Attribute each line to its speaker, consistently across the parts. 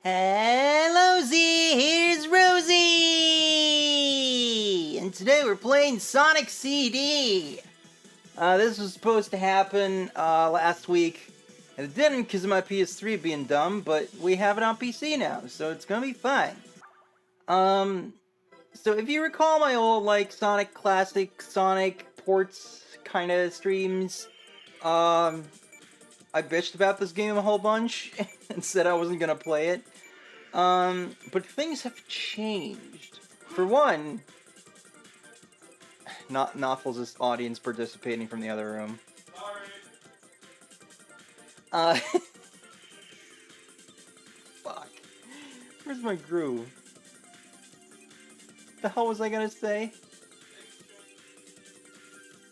Speaker 1: Hello Z, here's Rosie! And today we're playing Sonic CD! This was supposed to happen last week, and it didn't because of my PS3 being dumb, but we have it on PC now, so it's gonna be fine. So if you recall my old, Sonic Classic, Sonic ports kind of streams, I bitched about this game a whole bunch and said I wasn't gonna play it. But things have changed. For one, Knopfles' audience participating from the other room. Sorry. Fuck. Where's my groove? The hell was I gonna say?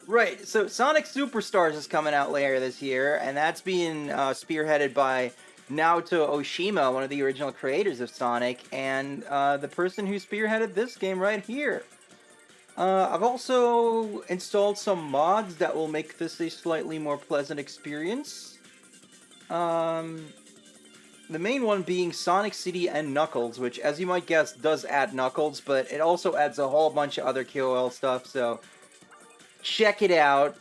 Speaker 1: Right, so Sonic Superstars is coming out later this year, and that's being spearheaded by Naoto Oshima, one of the original creators of Sonic, and the person who spearheaded this game right here. I've also installed some mods that will make this a slightly more pleasant experience. The main one being Sonic CD and Knuckles, which, as you might guess, does add Knuckles, but it also adds a whole bunch of other KOL stuff, so check it out.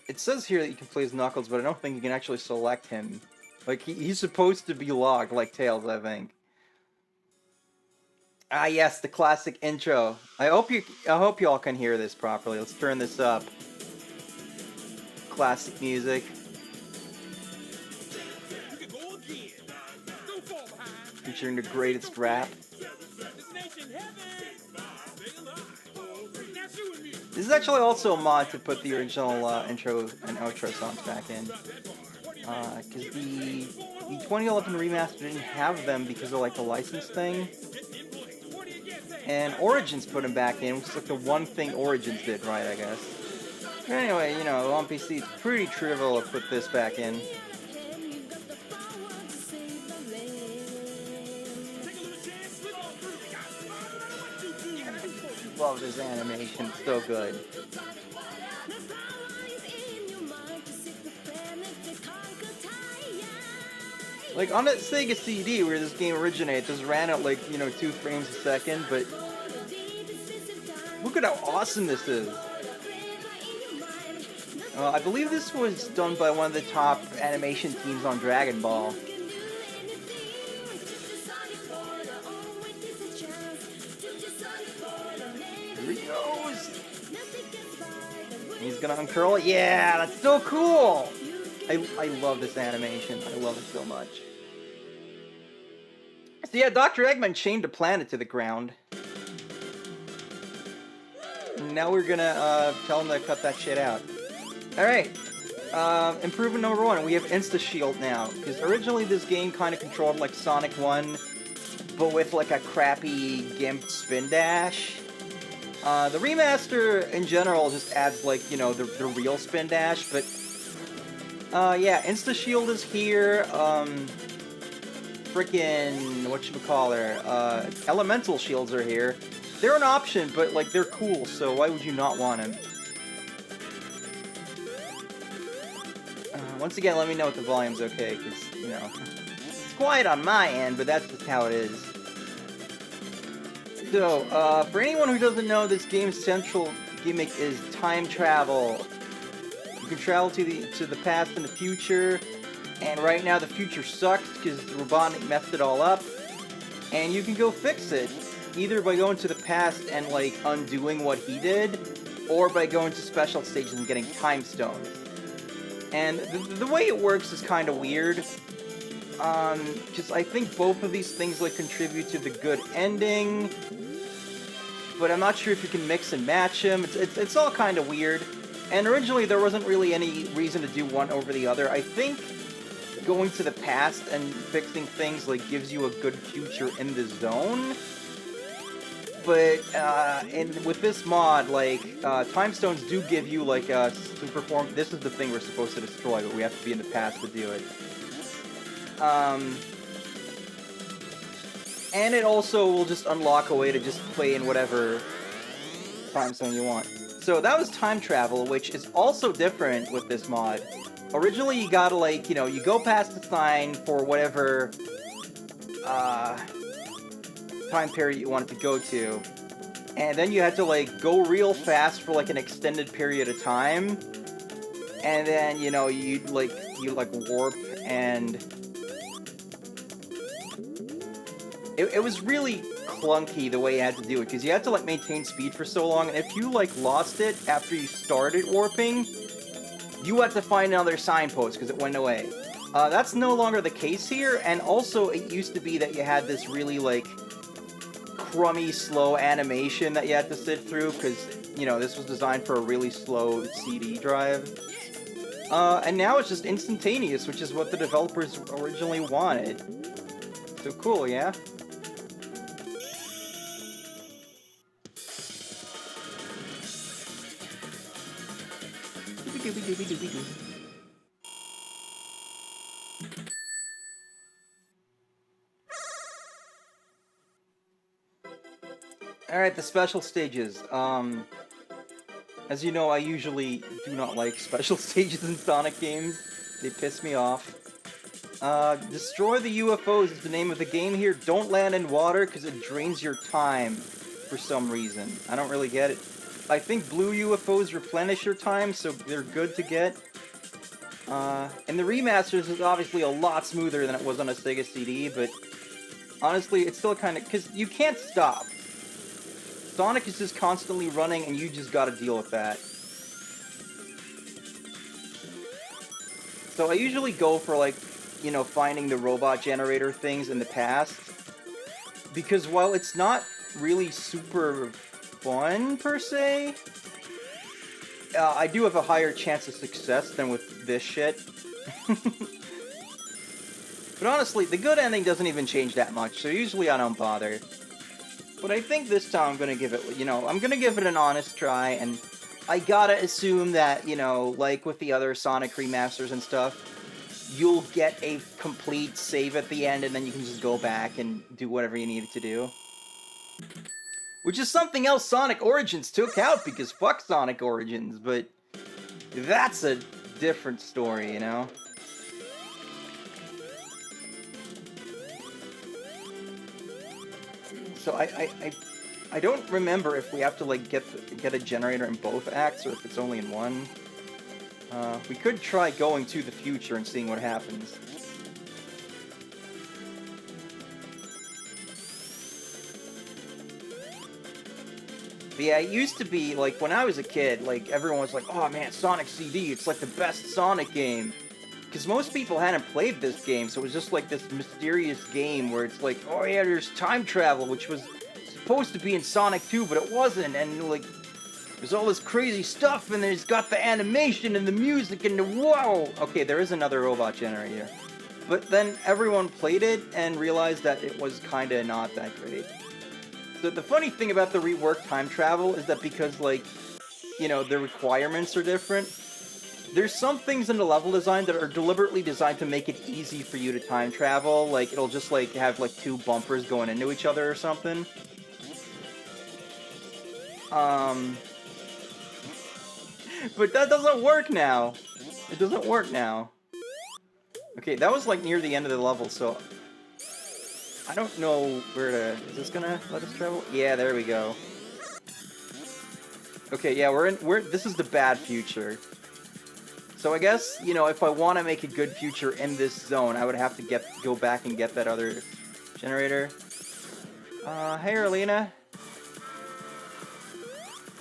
Speaker 1: It says here that you can play as Knuckles, but I don't think you can actually select him. Like, he's supposed to be logged like Tails, I think. Ah, yes, the classic intro. I hope you all can hear this properly. Let's turn this up. Classic music. Featuring the greatest rap. This is actually also a mod to put the original intro and outro songs back in. Because the 2011 remaster didn't have them because of, the license thing. And Origins put them back in, which is, the one thing Origins did right, I guess. But anyway, on PC, it's pretty trivial to put this back in. Love this animation, it's so good. Like, on that Sega CD where this game originated, this ran at 2 frames a second, but look at how awesome this is. I believe this was done by one of the top animation teams on Dragon Ball. Here he goes! He's gonna uncurl it. Yeah, that's so cool! I love this animation. I love it so much. So yeah, Dr. Eggman chained a planet to the ground. Now we're gonna tell him to cut that shit out. Alright. Improvement number 1. We have Insta-Shield now. Because originally this game kind of controlled like Sonic 1, but with a crappy gimped spin dash. The remaster in general just adds the real spin dash, but yeah, Insta-Shield is here, frickin' whatchamacallit, Elemental Shields are here. They're an option, but, they're cool, so why would you not want them? Once again, let me know if the volume's okay, because, it's quiet on my end, but that's just how it is. So, for anyone who doesn't know, this game's central gimmick is time travel. You can travel to the past and the future, and right now the future sucks because Robotnik messed it all up, and you can go fix it, either by going to the past and undoing what he did, or by going to special stages and getting time stones. And the way it works is kind of weird, because I think both of these things contribute to the good ending, but I'm not sure if you can mix and match them. It's all kind of weird. And originally, there wasn't really any reason to do one over the other. I think going to the past and fixing things, gives you a good future in the zone. But, with this mod, time stones do give you, a super form. This is the thing we're supposed to destroy, but we have to be in the past to do it. And it also will just unlock a way to just play in whatever time zone you want. So that was time travel, which is also different with this mod. Originally, you gotta, you go past the sign for whatever time period you wanted to go to. And then you had to, like, go real fast for, like, an extended period of time. And then, you know, you warp, and it was really clunky the way you had to do it, because you had to, like, maintain speed for so long, and if you, like, lost it after you started warping, you had to find another signpost, because it went away. That's no longer the case here, and also it used to be that you had this really, like, crummy, slow animation that you had to sit through, because, you know, this was designed for a really slow CD drive. And now it's just instantaneous, which is what the developers originally wanted. So cool, yeah? Alright, the special stages. As you know, I usually do not like special stages in Sonic games. They piss me off. Destroy the UFOs is the name of the game here. Don't land in water, because it drains your time for some reason. I don't really get it. I think blue UFOs replenish your time, so they're good to get. And the remasters is obviously a lot smoother than it was on a Sega CD, but honestly, it's still kind of... because you can't stop. Sonic is just constantly running, and you just gotta deal with that. So I usually go for, like, you know, finding the robot generator things in the past. Because while it's not really super fun, per se, I do have a higher chance of success than with this shit. But honestly, the good ending doesn't even change that much, so usually I don't bother. But I think this time I'm gonna give it, you know, I'm gonna give it an honest try, and I gotta assume that, you know, like with the other Sonic remasters and stuff, you'll get a complete save at the end, and then you can just go back and do whatever you needed to do. Which is something else Sonic Origins took out, because fuck Sonic Origins, but that's a different story, you know? So I don't remember if we have to, like, get a generator in both acts, or if it's only in one. We could try going to the future and seeing what happens. But yeah, it used to be, like, when I was a kid, like, everyone was like, oh man, Sonic CD, it's like the best Sonic game. Because most people hadn't played this game, so it was just like this mysterious game where it's like, oh yeah, there's time travel, which was supposed to be in Sonic 2, but it wasn't, and like, there's all this crazy stuff, and it's got the animation and the music and the wow! Okay, there is another robot generator. But then everyone played it and realized that it was kinda not that great. So the funny thing about the reworked time travel is that because, like, you know, the requirements are different, there's some things in the level design that are deliberately designed to make it easy for you to time travel. Like, it'll just, like, have, like, two bumpers going into each other or something. But that doesn't work now. It doesn't work now. Okay, that was, like, near the end of the level, so I don't know where to... Is this gonna let us travel? Yeah, there we go. Okay, yeah, this is the bad future. So I guess, you know, if I want to make a good future in this zone, I would have to go back and get that other generator. Hey, Erlina.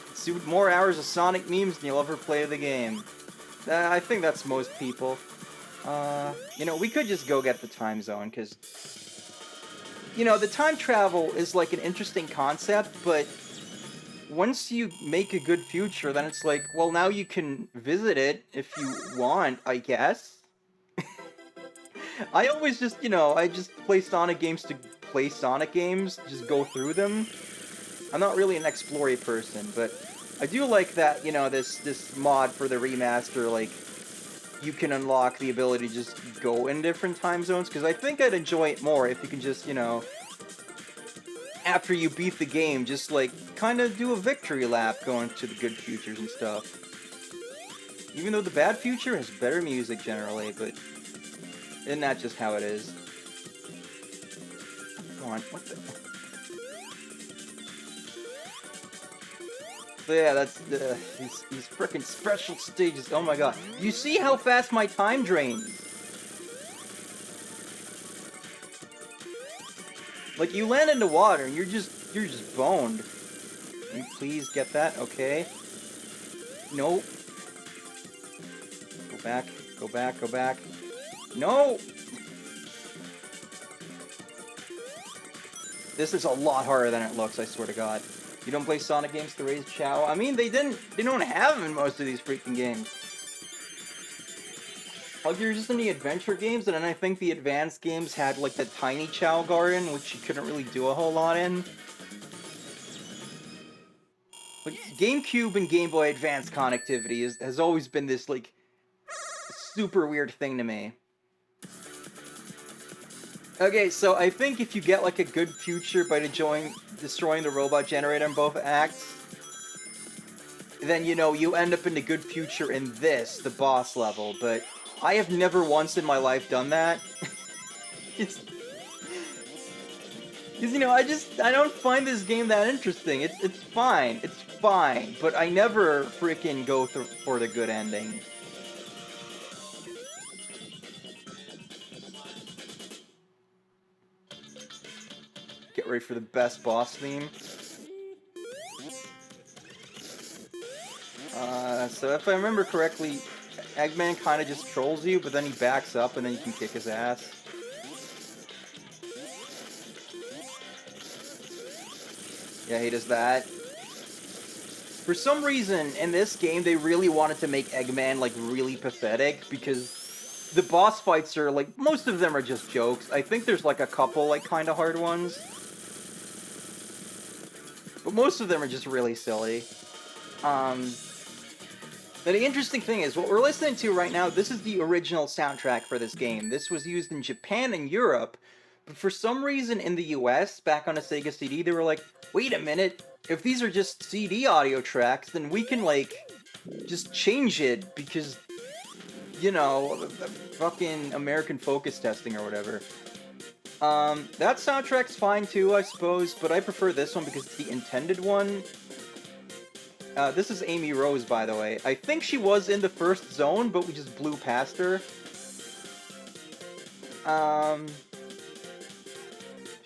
Speaker 1: Let's see more hours of Sonic memes than you'll ever play the game. I think that's most people. You know, we could just go get the time zone, because... You know, the time travel is, like, an interesting concept, but... Once you make a good future, then it's like, well, now you can visit it if you want, I guess. I always just, you know, I just play Sonic games to play Sonic games, just go through them. I'm not really an explorer person, but I do like that, you know, this mod for the remaster, like, you can unlock the ability to just go in different time zones, because I think I'd enjoy it more if you can just, you know... After you beat the game, just, like, kind of do a victory lap going to the good futures and stuff. Even though the bad future has better music generally, but isn't that just how it is? Come on, what the... So yeah, that's these frickin' special stages. Oh my god. You see how fast my time drains? Like, you land in the water and you're just boned. Can you please get that? Okay. Nope. Go back, go back, go back. No! This is a lot harder than it looks, I swear to God. You don't play Sonic games to raise Chow? I mean, they don't have them in most of these freaking games. Like, you're just in the adventure games, and then I think the advanced games had, like, the tiny Chow garden, which you couldn't really do a whole lot in. Like, GameCube and Game Boy Advance connectivity has always been this, like, super weird thing to me. Okay, so I think if you get, like, a good future by destroying the robot generator in both acts, then, you know, you end up in the good future in this, the boss level, but I have never once in my life done that. Because, you know, I don't find this game that interesting. It's fine, but I never freaking go for the good ending. Get ready for the best boss theme. So if I remember correctly, Eggman kind of just trolls you, but then he backs up and then you can kick his ass. Yeah, he does that. For some reason, in this game, they really wanted to make Eggman, like, really pathetic, because the boss fights are, like, most of them are just jokes. I think there's, like, a couple, like, kind of hard ones. But most of them are just really silly. But the interesting thing is, what we're listening to right now, this is the original soundtrack for this game. This was used in Japan and Europe, but for some reason in the US, back on a Sega CD, they were like, wait a minute, if these are just CD audio tracks, then we can, like, just change it, because, you know, fucking American focus testing or whatever. That soundtrack's fine too, I suppose, but I prefer this one because it's the intended one. This is Amy Rose, by the way. I think she was in the first zone, but we just blew past her.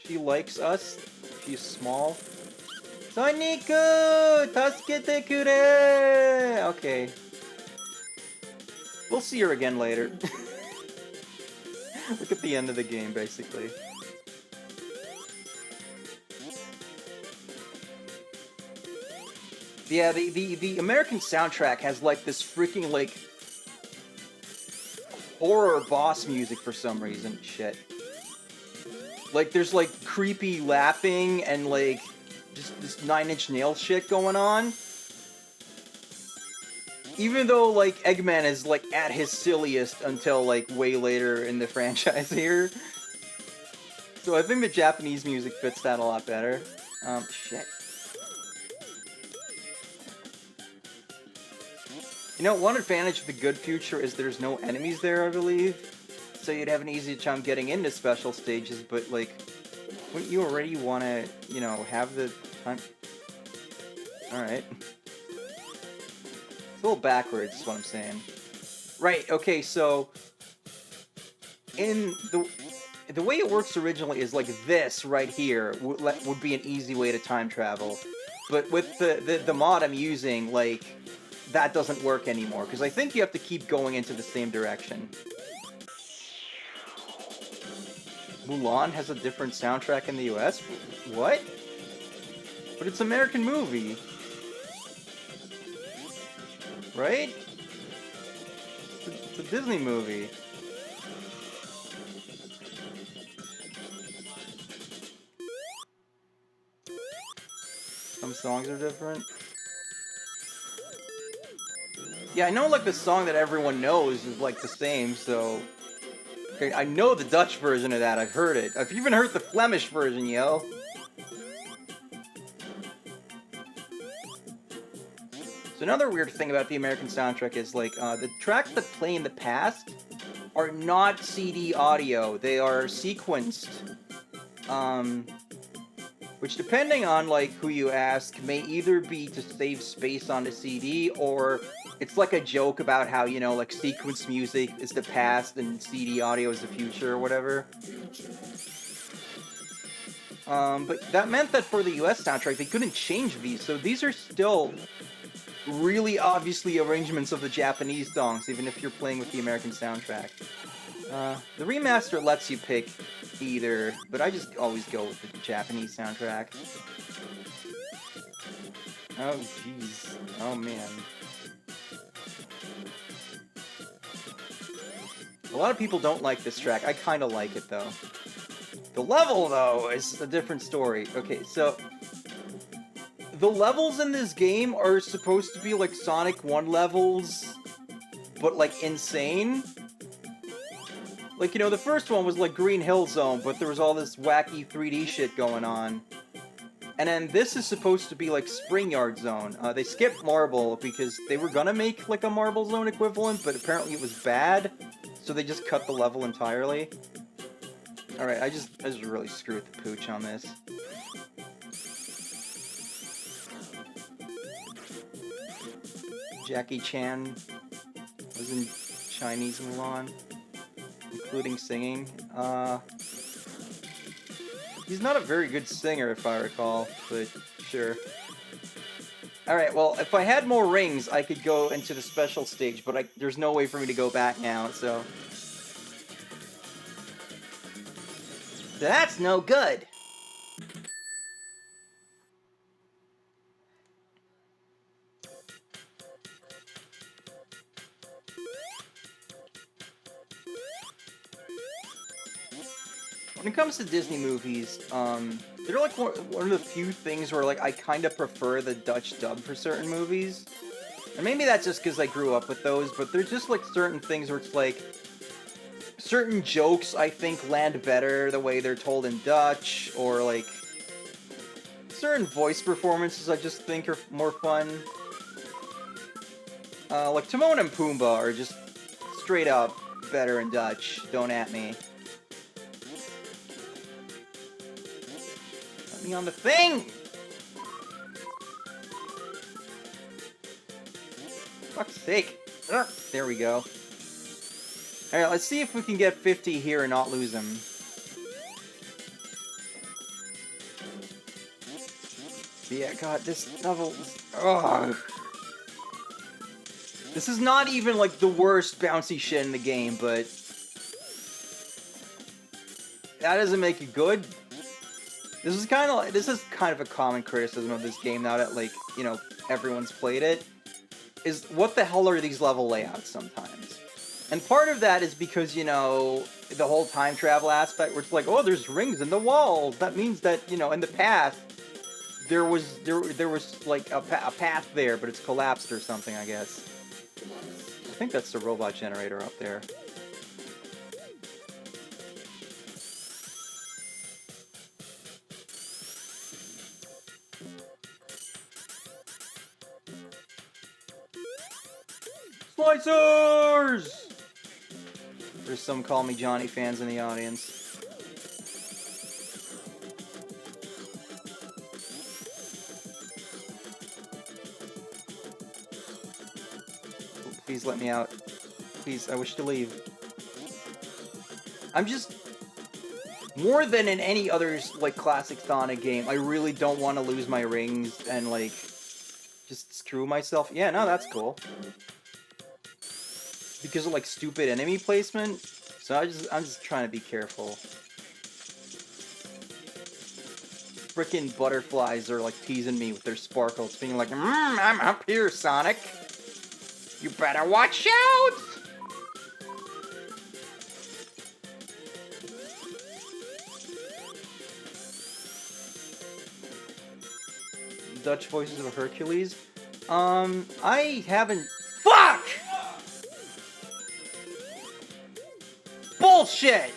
Speaker 1: She likes us. She's small. Soniku! Tasukete kure! Okay. We'll see her again later. Look at the end of the game, basically. Yeah, the American soundtrack has, like, this freaking, like, horror boss music for some reason. Shit. Like, there's, like, creepy laughing and, like, just this Nine Inch Nails shit going on. Even though, like, Eggman is, like, at his silliest until, like, way later in the franchise here. So I think the Japanese music fits that a lot better. Shit. You know, one advantage of the good future is there's no enemies there, I believe. So you'd have an easy time getting into special stages, but, like, wouldn't you already want to, you know, have the time? Alright. It's a little backwards, is what I'm saying. Right, okay, so... in the way it works originally is, like, this right here would be an easy way to time travel. But with the mod I'm using, like... that doesn't work anymore, because I think you have to keep going into the same direction. Mulan has a different soundtrack in the US? What? But it's an American movie. Right? It's a Disney movie. Some songs are different. Yeah, I know, like, the song that everyone knows is, like, the same, so... Okay, I know the Dutch version of that, I've heard it. I've even heard the Flemish version, yo! So another weird thing about the American soundtrack is, like, the tracks that play in the past are not CD audio. They are sequenced. Which, depending on, like, who you ask, may either be to save space on the CD, or it's like a joke about how, you know, like, sequence music is the past and CD audio is the future or whatever. But that meant that for the US soundtrack, they couldn't change these, so these are still really obviously arrangements of the Japanese songs, even if you're playing with the American soundtrack. The remaster lets you pick either, but I just always go with the Japanese soundtrack. Oh, jeez. Oh, man. A lot of people don't like this track. I kind of like it, though. The level, though, is a different story. Okay, so the levels in this game are supposed to be like Sonic 1 levels, but like insane. Like, you know, the first one was like Green Hill Zone, but there was all this wacky 3D shit going on. And then this is supposed to be like Spring Yard Zone. They skipped Marble because they were gonna make like a Marble Zone equivalent, but apparently it was bad, so they just cut the level entirely. Alright, I just really screwed the pooch on this. Jackie Chan was in Chinese Mulan, including singing. He's not a very good singer, if I recall, but sure. Alright, well, if I had more rings, I could go into the special stage, but there's no way for me to go back now, so... That's no good! When it comes to Disney movies, they're like one of the few things where like I kind of prefer the Dutch dub for certain movies. And maybe that's just because I grew up with those, but there's just like certain things where it's like certain jokes I think land better the way they're told in Dutch, or like certain voice performances I just think are more fun. Like Timon and Pumbaa are just straight up better in Dutch. Don't at me. Let me on the thing! Fuck's sake. Ugh, there we go. Alright, let's see if we can get 50 here and not lose him. Yeah, god, this level is... Ugh. This is not even, like, the worst bouncy shit in the game, but... that doesn't make it good. This is kind of a common criticism of this game now that, like, you know, everyone's played it. Is, what the hell are these level layouts sometimes? And part of that is because, you know, the whole time travel aspect, where it's like, oh, there's rings in the walls. That means that, you know, in the past, there was like a path there, but it's collapsed or something, I guess. I think that's the robot generator up there. Slicers! There's some Call Me Johnny fans in the audience. Please let me out. Please, I wish to leave. I'm just... more than in any other, like, classic Sonic game, I really don't want to lose my rings and, like, just screw myself. Yeah, no, that's cool. Because of, like, stupid enemy placement, so I'm just trying to be careful. Frickin' butterflies are, like, teasing me with their sparkles, being like, I'm up here, Sonic! You better watch out! Dutch voices of Hercules? I haven't... Fuck! Bullshit!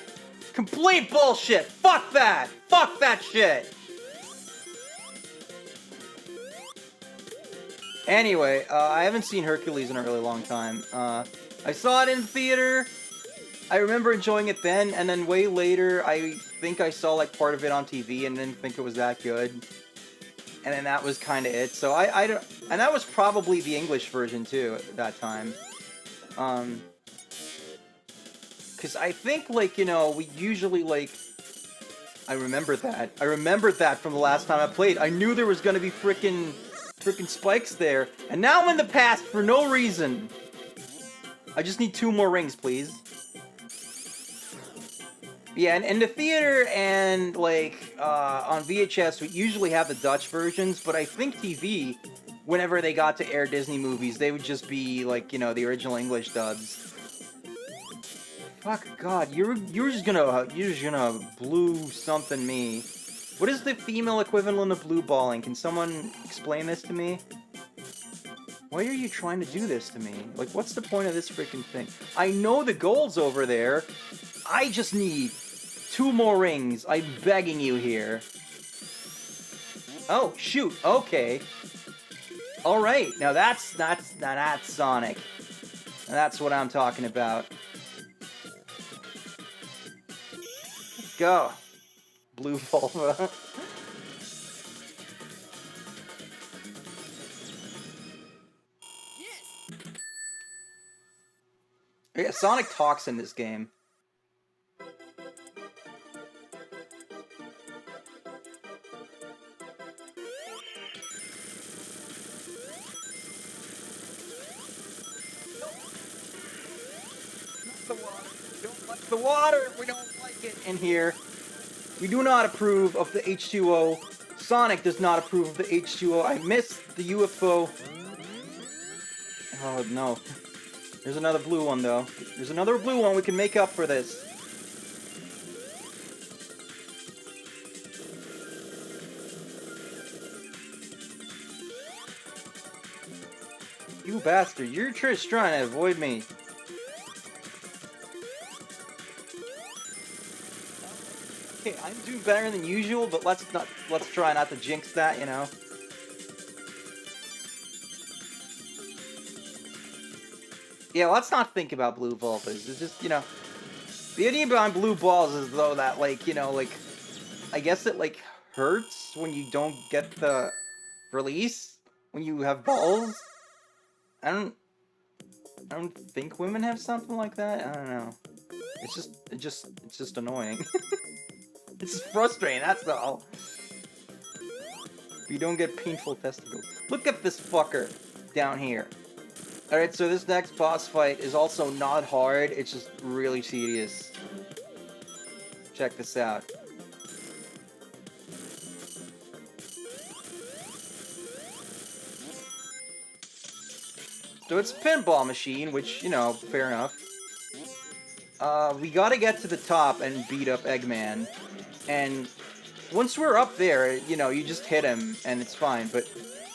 Speaker 1: Complete bullshit! Fuck that! Fuck that shit! Anyway, I haven't seen Hercules in a really long time. I saw it in the theater. I remember enjoying it then, and then way later, I think I saw like part of it on TV and didn't think it was that good. And then that was kind of it. So I don't, and that was probably the English version too at that time. Because I think like, you know, we usually like, I remember that. I remembered that from the last time I played. I knew there was gonna be frickin' spikes there, and now I'm in the past for no reason. I just need 2 more rings, please. Yeah, and in the theater and, like, on VHS, we usually have the Dutch versions, but I think TV, whenever they got to air Disney movies, they would just be, like, you know, the original English dubs. Fuck, God, you're just gonna blue something me. What is the female equivalent of blue balling? Can someone explain this to me? Why are you trying to do this to me? Like, what's the point of this freaking thing? I know the goal's over there. I just need 2 more rings. I'm begging you here. Oh, shoot. Okay. All right. Now that's Sonic. That's what I'm talking about. Let's go. Blue vulva. Yeah, Sonic talks in this game. The water. We don't like the water. We don't like it in here. We do not approve of the H2O. Sonic does not approve of the H2O. I missed the UFO. Oh no. There's another blue one though. There's another blue one. We can make up for this. You bastard. You're just trying to avoid me. Okay, I'm doing better than usual, but let's try not to jinx that, you know. Yeah, let's not think about blue vulvas. It's just, you know, the idea behind blue balls is though that, like, you know, like, I guess it, like, hurts when you don't get the release when you have balls. I don't think women have something like that. I don't know. It's just annoying. It's just frustrating, that's all. You don't get painful testicles. Look at this fucker down here. Alright, so this next boss fight is also not hard, it's just really tedious. Check this out. So it's a pinball machine, which, you know, fair enough. We gotta get to the top and beat up Eggman. And once we're up there, you know, you just hit him and it's fine. But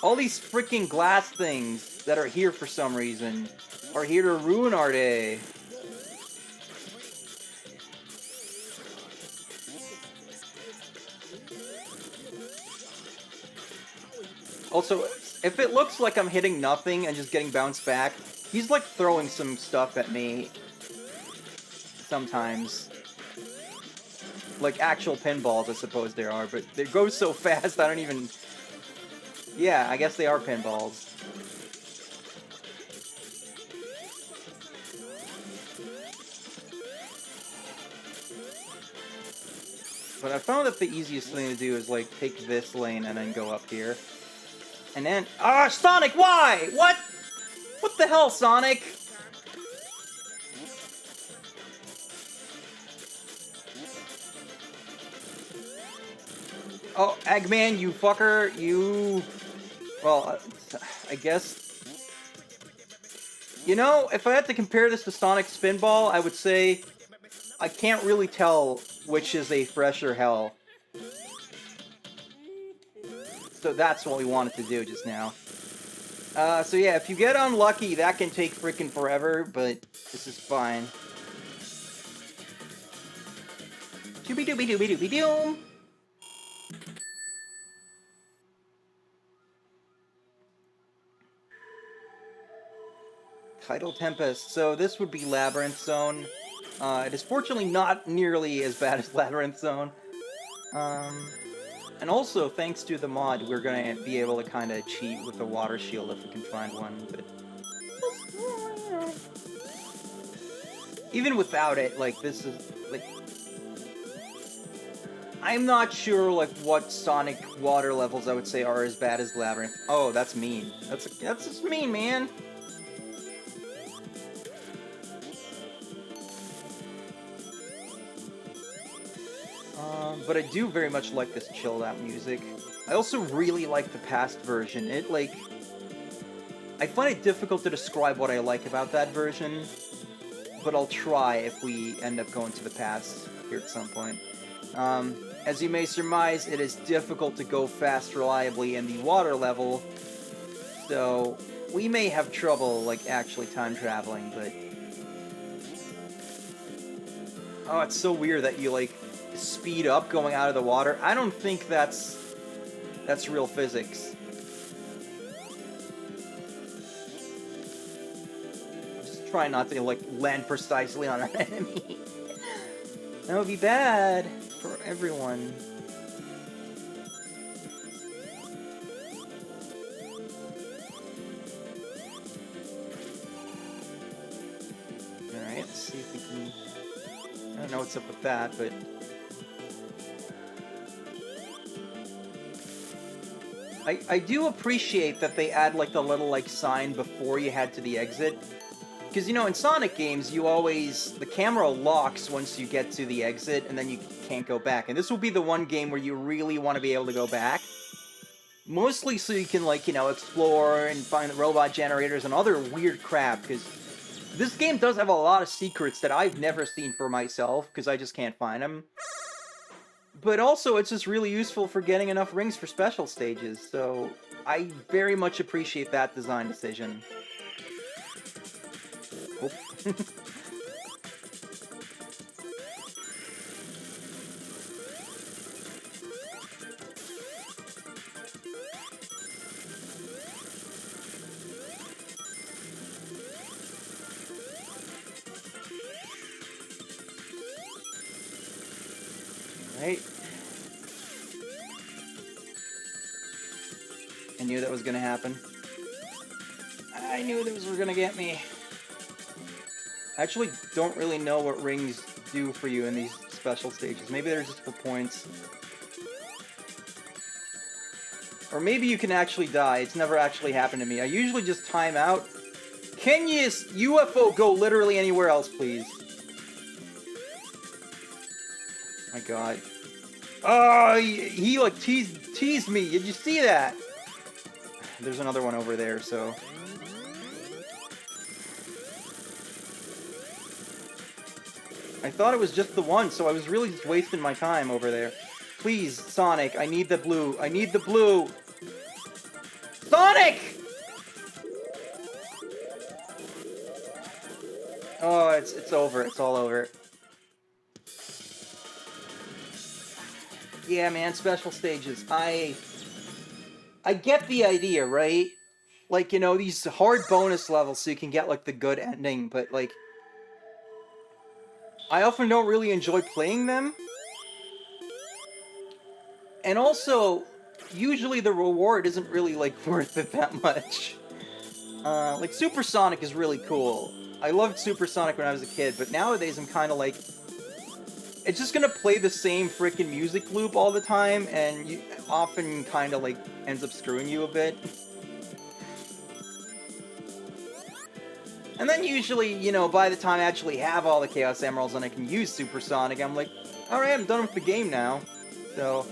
Speaker 1: all these freaking glass things that are here for some reason are here to ruin our day. Also, if it looks like I'm hitting nothing and just getting bounced back, he's like throwing some stuff at me. Sometimes. Like actual pinballs, I suppose there are, but they go so fast I don't even... Yeah, I guess they are pinballs. But I found that the easiest thing to do is, like, take this lane and then go up here. And then... Ah, Sonic, why? What? What the hell, Sonic? Oh, Eggman, you fucker, you... Well, I guess... You know, if I had to compare this to Sonic Spinball, I would say... I can't really tell which is a fresher hell. So that's what we wanted to do just now. So yeah, if you get unlucky, that can take freaking forever, but this is fine. Doobie-doobie-doobie-doobie-doom! Tidal Tempest. So this would be Labyrinth Zone. It is fortunately not nearly as bad as Labyrinth Zone. And also, thanks to the mod, we're gonna be able to kind of cheat with the water shield if we can find one, but... Even without it, like, this is, like... I'm not sure, like, what Sonic water levels I would say are as bad as Labyrinth. Oh, that's mean. That's just mean, man! But I do very much like this chilled out music. I also really like the past version. It, like... I find it difficult to describe what I like about that version, but I'll try if we end up going to the past here at some point. As you may surmise, it is difficult to go fast reliably in the water level, so we may have trouble, like, actually time traveling, but... Oh, it's so weird that you, like, speed up going out of the water. I don't think that's real physics. Just try not to, like, land precisely on an enemy. That would be bad for everyone. Alright, let's see if we can... I don't know what's up with that, but... I do appreciate that they add, like, the little, like, sign before you head to the exit. Because, you know, in Sonic games, you always... The camera locks once you get to the exit, and then you can't go back. And this will be the one game where you really want to be able to go back. Mostly so you can, like, you know, explore and find the robot generators and other weird crap, because this game does have a lot of secrets that I've never seen for myself, because I just can't find them. But also, it's just really useful for getting enough rings for special stages, so I very much appreciate that design decision. Oh. Right. I knew that was gonna happen. I knew those were gonna get me. I actually don't really know what rings do for you in these special stages. Maybe they're just for points. Or maybe you can actually die. It's never actually happened to me. I usually just time out. Can you UFO go literally anywhere else, please? My god. Oh, he like teased me. Did you see that? There's another one over there, so... I thought it was just the one, so I was really just wasting my time over there. Please, Sonic, I need the blue. I need the blue! Sonic! Oh, it's over. It's all over. Yeah, man, special stages. I get the idea, right? Like, you know, these hard bonus levels so you can get, like, the good ending, but, like... I often don't really enjoy playing them. And also, usually the reward isn't really, like, worth it that much. Like, Super Sonic is really cool. I loved Super Sonic when I was a kid, but nowadays I'm kind of like... It's just gonna play the same freaking music loop all the time, and you often kind of, like, ends up screwing you a bit. And then usually, you know, by the time I actually have all the Chaos Emeralds and I can use Super Sonic, I'm like, alright, I'm done with the game now. So...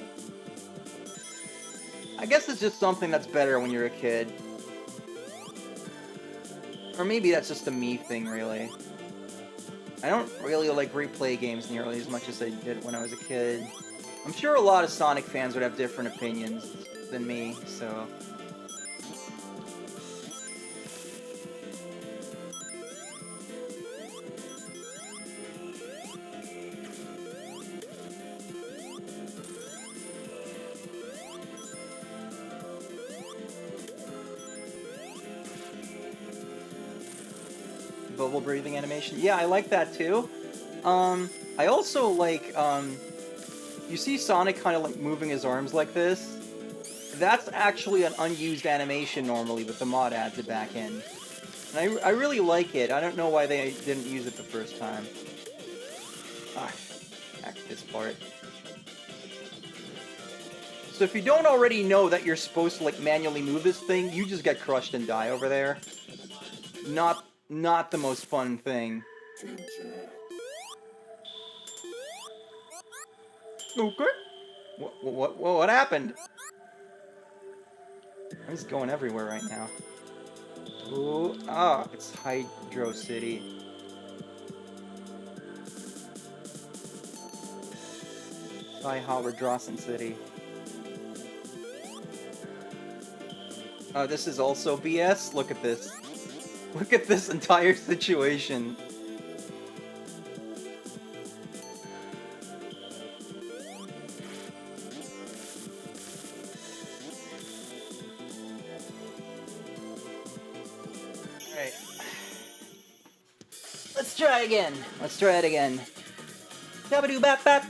Speaker 1: I guess it's just something that's better when you're a kid. Or maybe that's just a me thing, really. I don't really like replay games nearly as much as I did when I was a kid. I'm sure a lot of Sonic fans would have different opinions than me, so... Bubble breathing animation. Yeah, I like that too. I also like, you see Sonic kind of like moving his arms like this? That's actually an unused animation normally, but the mod adds it back in. And I really like it. I don't know why they didn't use it the first time. Ah, back to this part. So if you don't already know that you're supposed to like manually move this thing, you just get crushed and die over there. Not the most fun thing. Okay. What happened? I'm just going everywhere right now. Ooh, it's Hydro City. By Howard Drawson City. Oh, this is also BS? Look at this. Look at this entire situation. Alright. Let's try again. Let's try it again. Dabadoo bap bap.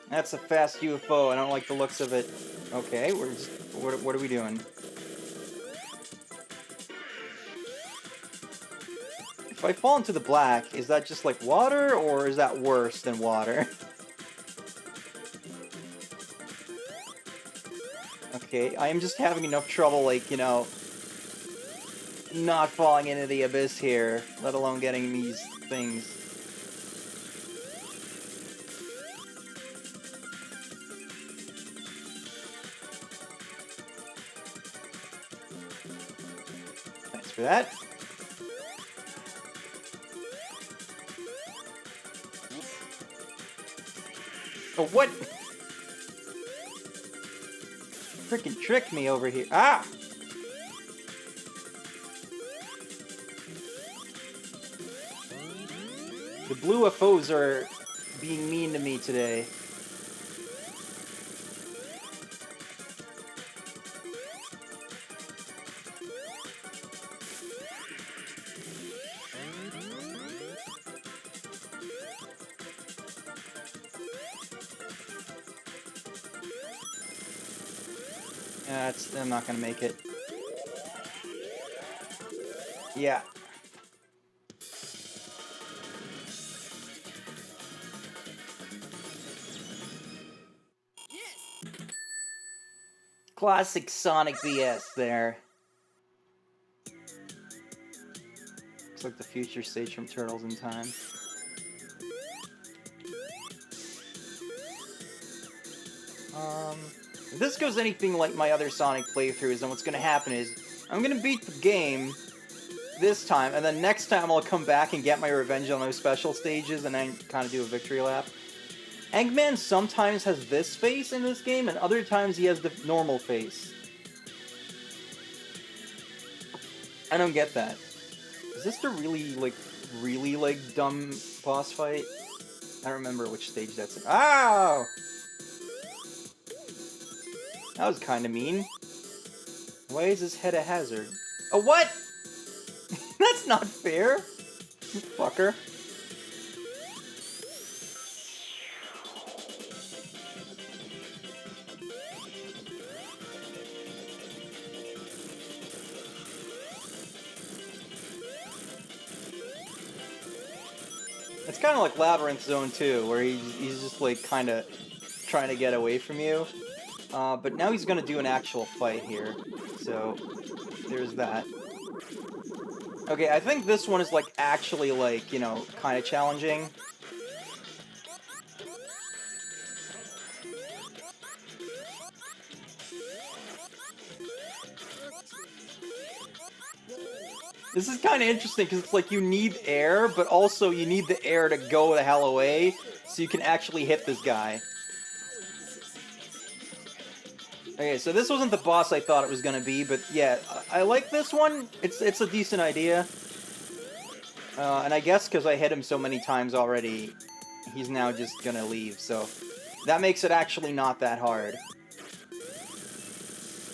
Speaker 1: That's a fast UFO. I don't like the looks of it. Okay, we're just... What are we doing? If I fall into the black, is that just like water, or is that worse than water? Okay, I am just having enough trouble, like, you know, not falling into the abyss here, let alone getting these things. Thanks for that. Oh, what? Freaking tricked me over here. Ah! The blue UFOs are being mean to me today. I'm not gonna make it. Yeah. Classic Sonic BS there. Looks like the future stage from Turtles in Time. If this goes anything like my other Sonic playthroughs, then what's gonna happen is I'm gonna beat the game this time, and then next time I'll come back and get my revenge on those special stages and then kind of do a victory lap. Eggman sometimes has this face in this game, and other times he has the normal face. I don't get that. Is this the really dumb boss fight? I don't remember which stage that's in. Ow! That was kind of mean. Why is his head a hazard? Oh, what? That's not fair. You fucker. It's kind of like Labyrinth Zone 2, where he's just like kind of trying to get away from you. But now he's gonna do an actual fight here, so there's that. Okay, I think this one is like actually like, you know, kind of challenging. This is kind of interesting because it's like you need air, but also you need the air to go the hell away so you can actually hit this guy. Okay, so this wasn't the boss I thought it was gonna be, but yeah, I like this one. It's a decent idea. And I guess because I hit him so many times already, he's now just gonna leave, so That makes it actually not that hard.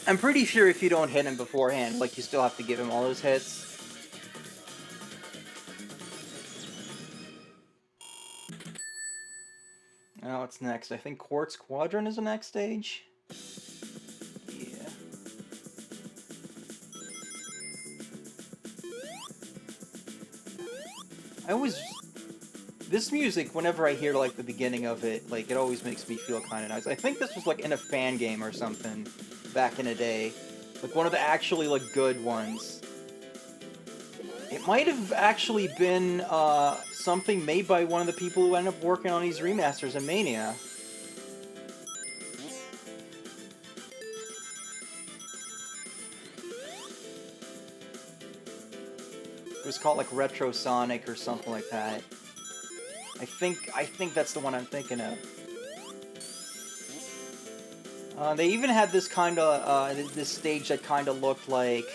Speaker 1: I'm pretty sure if you don't hit him beforehand, like, you still have to give him all those hits. Now what's next? I think Quartz Quadrant is the next stage. Yeah. This music, whenever I hear, like, the beginning of it, like, it always makes me feel kind of nice. I think this was, like, in a fan game or something back in the day. Like, one of the actually, like, good ones. It might have actually been, something made by one of the people who ended up working on these remasters in Mania. It was called, like, Retro Sonic or something like that. I think that's the one I'm thinking of. They even had this kind of, this stage that kind of looked like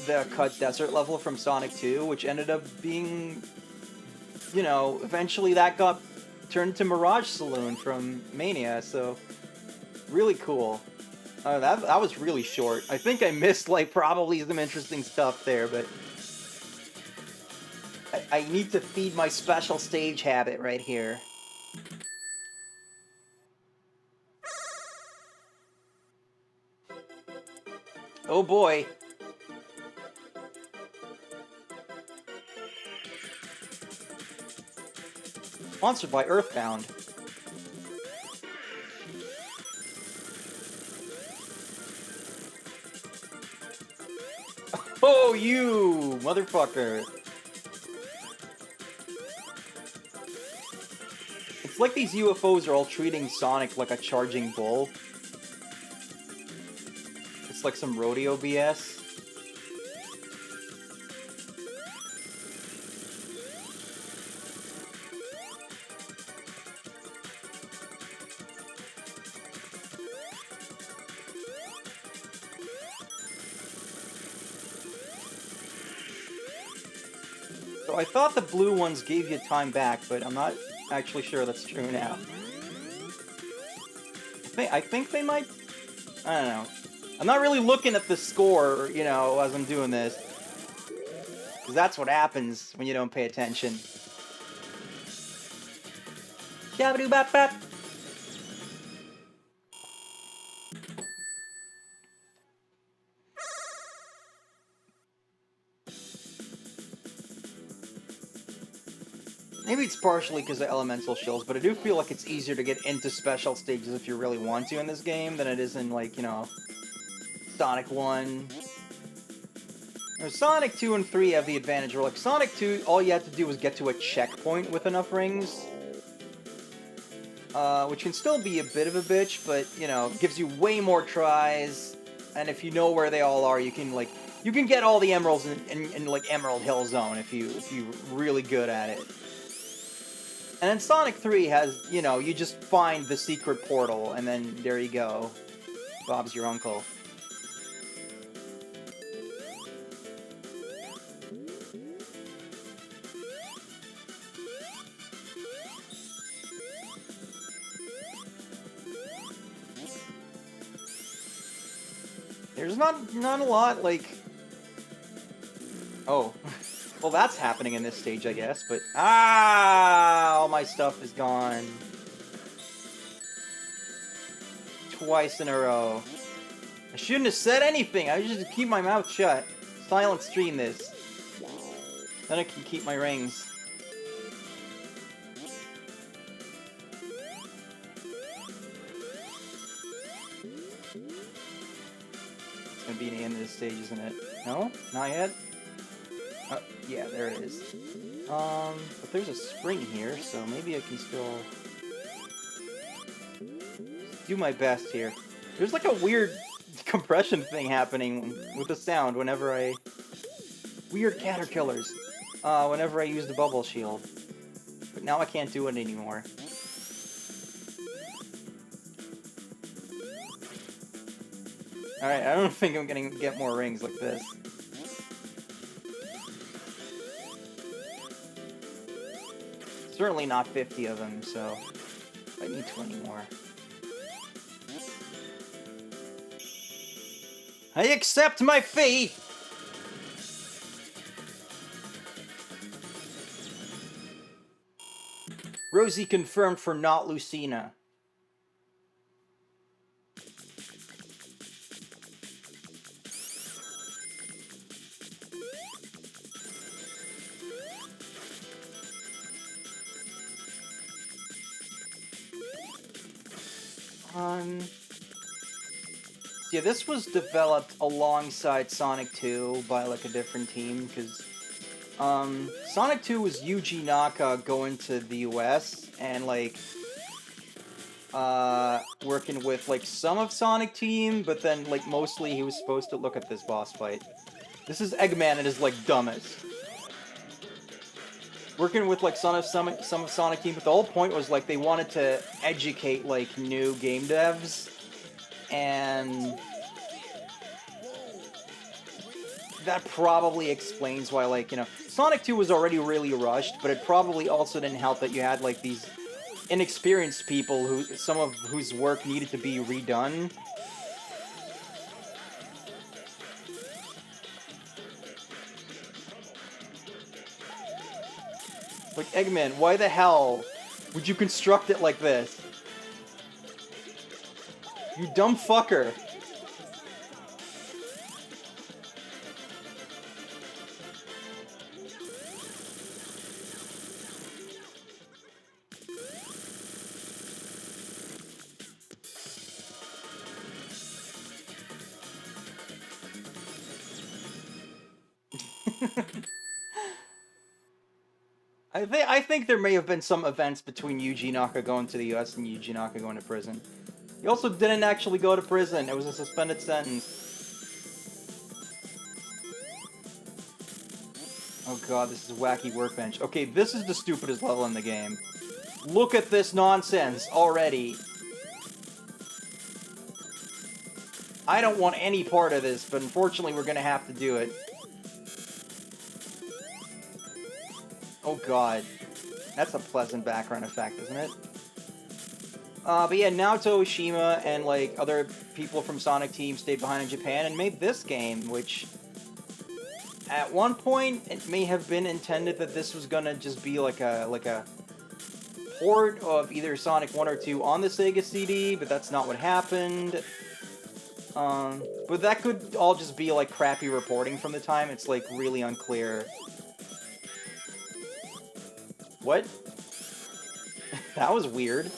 Speaker 1: the cut desert level from Sonic 2, which ended up being, you know, eventually that got turned into Mirage Saloon from Mania, so really cool. That was really short. I think I missed, like, probably some interesting stuff there, but I need to feed my special stage habit right here. Oh boy. Sponsored by Earthbound. Oh, you motherfucker. It's like these UFOs are all treating Sonic like a charging bull. It's like some rodeo BS. So I thought the blue ones gave you time back, but I'm not actually sure that's true now. I think they might... I don't know. I'm not really looking at the score, you know, as I'm doing this. Because that's what happens when you don't pay attention. Shabba-doo-bop-bop! Maybe it's partially because of elemental shells, but I do feel like it's easier to get into special stages if you really want to in this game than it is in, like, you know, Sonic 1. Now, Sonic 2 and 3 have the advantage where, like, Sonic 2, all you had to do was get to a checkpoint with enough rings. Which can still be a bit of a bitch, but, you know, gives you way more tries, and if you know where they all are, you can, like, you can get all the emeralds in like, Emerald Hill Zone if you're really good at it. And then Sonic 3 has, you know, you just find the secret portal, and then there you go. Bob's your uncle. There's not a lot, like... Oh. Well, that's happening in this stage, I guess, but... Ah! All my stuff is gone. Twice in a row. I shouldn't have said anything! I should just keep my mouth shut. Silent stream this. Then I can keep my rings. It's gonna be the end of this stage, isn't it? No? Not yet? Yeah, there it is. But there's a spring here, so maybe I can still do my best here. There's like a weird compression thing happening with the sound whenever I... Weird caterpillars. Whenever I use the bubble shield. But now I can't do it anymore. Alright, I don't think I'm gonna get more rings like this. Certainly not 50 of them, so... I need 20 more. I accept my fate! Rosie confirmed for not Lucina. Yeah, this was developed alongside Sonic 2 by, like, a different team, because, Sonic 2 was Yuji Naka going to the US, and, like, working with, like, some of Sonic Team, but then, like, mostly he was supposed to look at this boss fight. This is Eggman at his, like, dumbest. Working with, like, some of Sonic Team, but the whole point was, like, they wanted to educate, like, new game devs, and that probably explains why, like, you know, Sonic 2 was already really rushed, but it probably also didn't help that you had, like, these inexperienced people some of whose work needed to be redone. Like, Eggman, why the hell would you construct it like this? You dumb fucker. I think there may have been some events between Yuji Naka going to the US and Yuji Naka going to prison. He also didn't actually go to prison. It was a suspended sentence. Oh god, this is Wacky Workbench. Okay, this is the stupidest level in the game. Look at this nonsense already. I don't want any part of this, but unfortunately we're gonna have to do it. Oh god. That's a pleasant background effect, isn't it? But yeah, Naoto Oshima and, like, other people from Sonic Team stayed behind in Japan and made this game, which at one point it may have been intended that this was gonna just be like a port of either Sonic 1 or 2 on the Sega CD, but that's not what happened. But that could all just be, like, crappy reporting from the time. It's, like, really unclear. What? That was weird.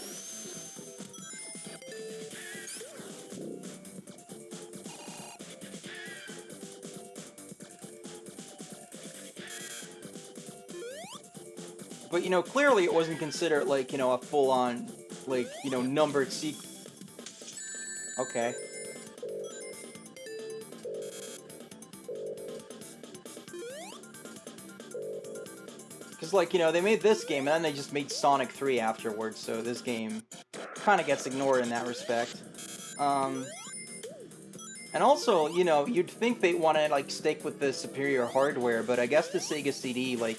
Speaker 1: But, you know, clearly it wasn't considered, like, you know, a full-on, like, you know, numbered Okay. Because, like, you know, they made this game, and then they just made Sonic 3 afterwards, so this game kind of gets ignored in that respect. And also, you know, you'd think they'd want to, like, stick with the superior hardware, but I guess the Sega CD, like,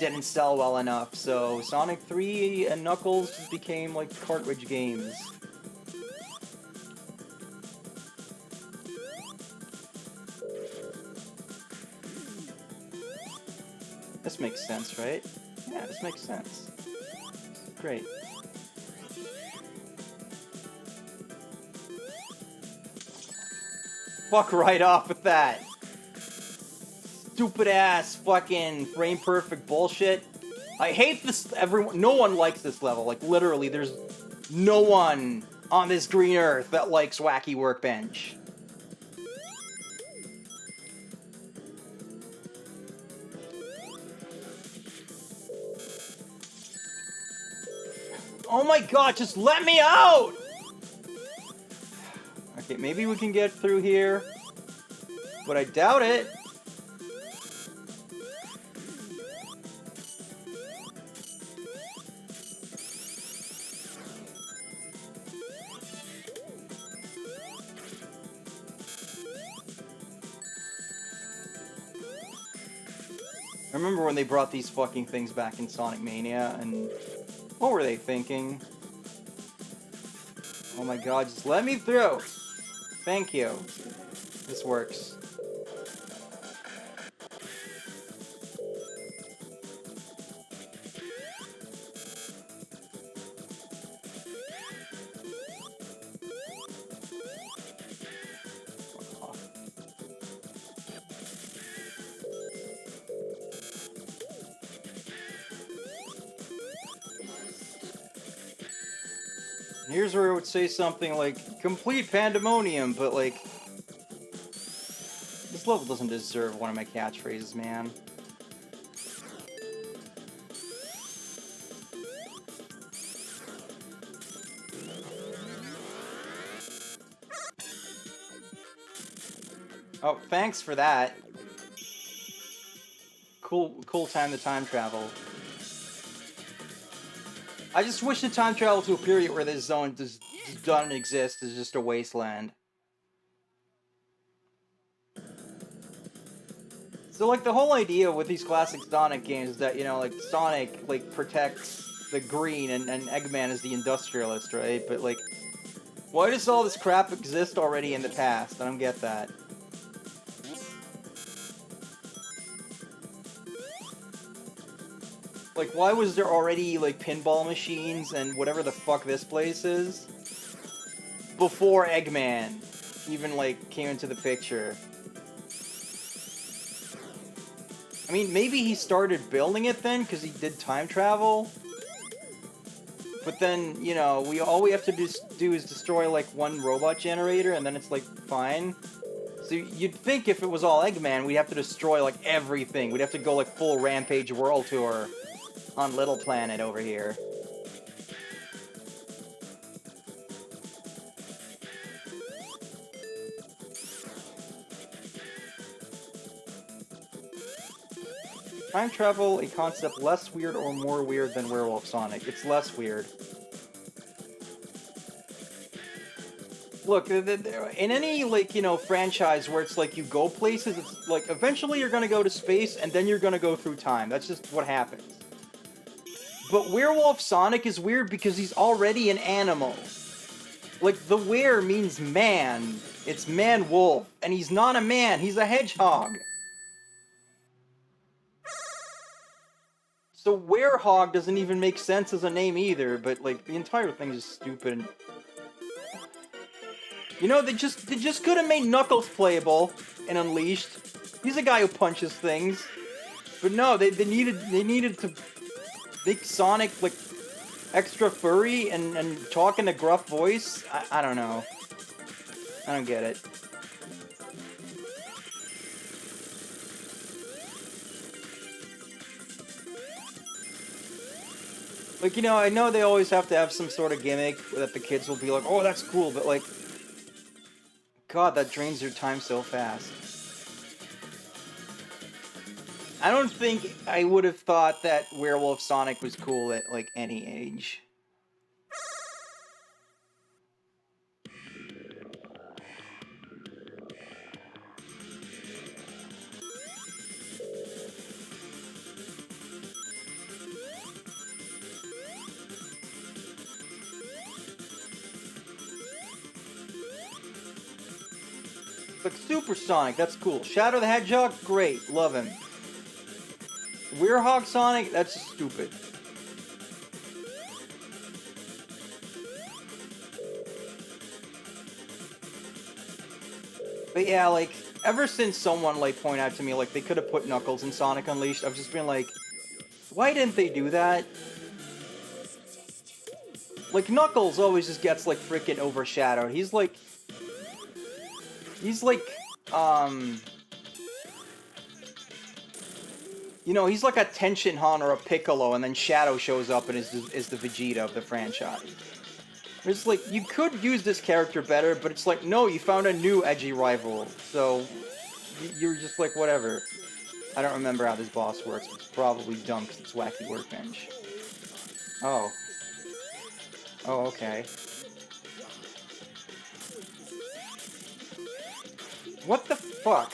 Speaker 1: didn't sell well enough, so Sonic 3 and Knuckles just became, like, cartridge games. This makes sense, right? Yeah, this makes sense. Great. Fuck right off with that! Stupid ass fucking frame perfect bullshit. I hate this. No one likes this level. Like, literally, there's no one on this green earth that likes Wacky Workbench. Oh my god, just let me out! Okay, maybe we can get through here, but I doubt it. I remember when they brought these fucking things back in Sonic Mania, and what were they thinking? Oh my god, just let me through! Thank you. This works. Here's where I would say something like, complete pandemonium, but like, this level doesn't deserve one of my catchphrases, man. Oh, thanks for that. Cool time to time travel. I just wish to time travel to a period where this zone just doesn't exist. It's just a wasteland. So, like, the whole idea with these classic Sonic games is that, you know, like, Sonic, like, protects the green and Eggman is the industrialist, right? But, like, why does all this crap exist already in the past? I don't get that. Like, why was there already, like, pinball machines and whatever the fuck this place is before Eggman even, like, came into the picture? I mean, maybe he started building it then, because he did time travel? But then, you know, all we have to do is destroy, like, one robot generator, and then it's, like, fine. So you'd think if it was all Eggman, we'd have to destroy, like, everything. We'd have to go, like, full Rampage World Tour on Little Planet over here. Time travel, a concept less weird or more weird than Werewolf Sonic. It's less weird. Look, in any, like, you know, franchise where it's like you go places, it's like eventually you're gonna go to space and then you're gonna go through time. That's just what happens. But Werewolf Sonic is weird because he's already an animal. Like, the were means man. It's man-wolf. And he's not a man, he's a hedgehog. So Werehog doesn't even make sense as a name either, but, like, the entire thing is stupid. You know, they just could have made Knuckles playable in Unleashed. He's a guy who punches things. But no, they needed to make Sonic, like, extra furry and talk in a gruff voice. I don't know. I don't get it. Like, you know, I know they always have to have some sort of gimmick that the kids will be like, oh, that's cool, but, like, God, that drains your time so fast. I don't think I would have thought that Werewolf Sonic was cool at, like, any age. Like, Super Sonic, that's cool. Shadow the Hedgehog, great, love him. Werehog Sonic, that's stupid. But yeah, like, ever since someone, like, pointed out to me, like, they could have put Knuckles in Sonic Unleashed, I've just been like, why didn't they do that? Like, Knuckles always just gets, like, freaking overshadowed. He's like, you know, he's like a Tenshinhan or a Piccolo, and then Shadow shows up and is the Vegeta of the franchise. It's like, you could use this character better, but it's like, no, you found a new edgy rival, so you're just like, whatever. I don't remember how this boss works, but it's probably dumb because it's Wacky Workbench. Oh. Oh, okay. What the fuck?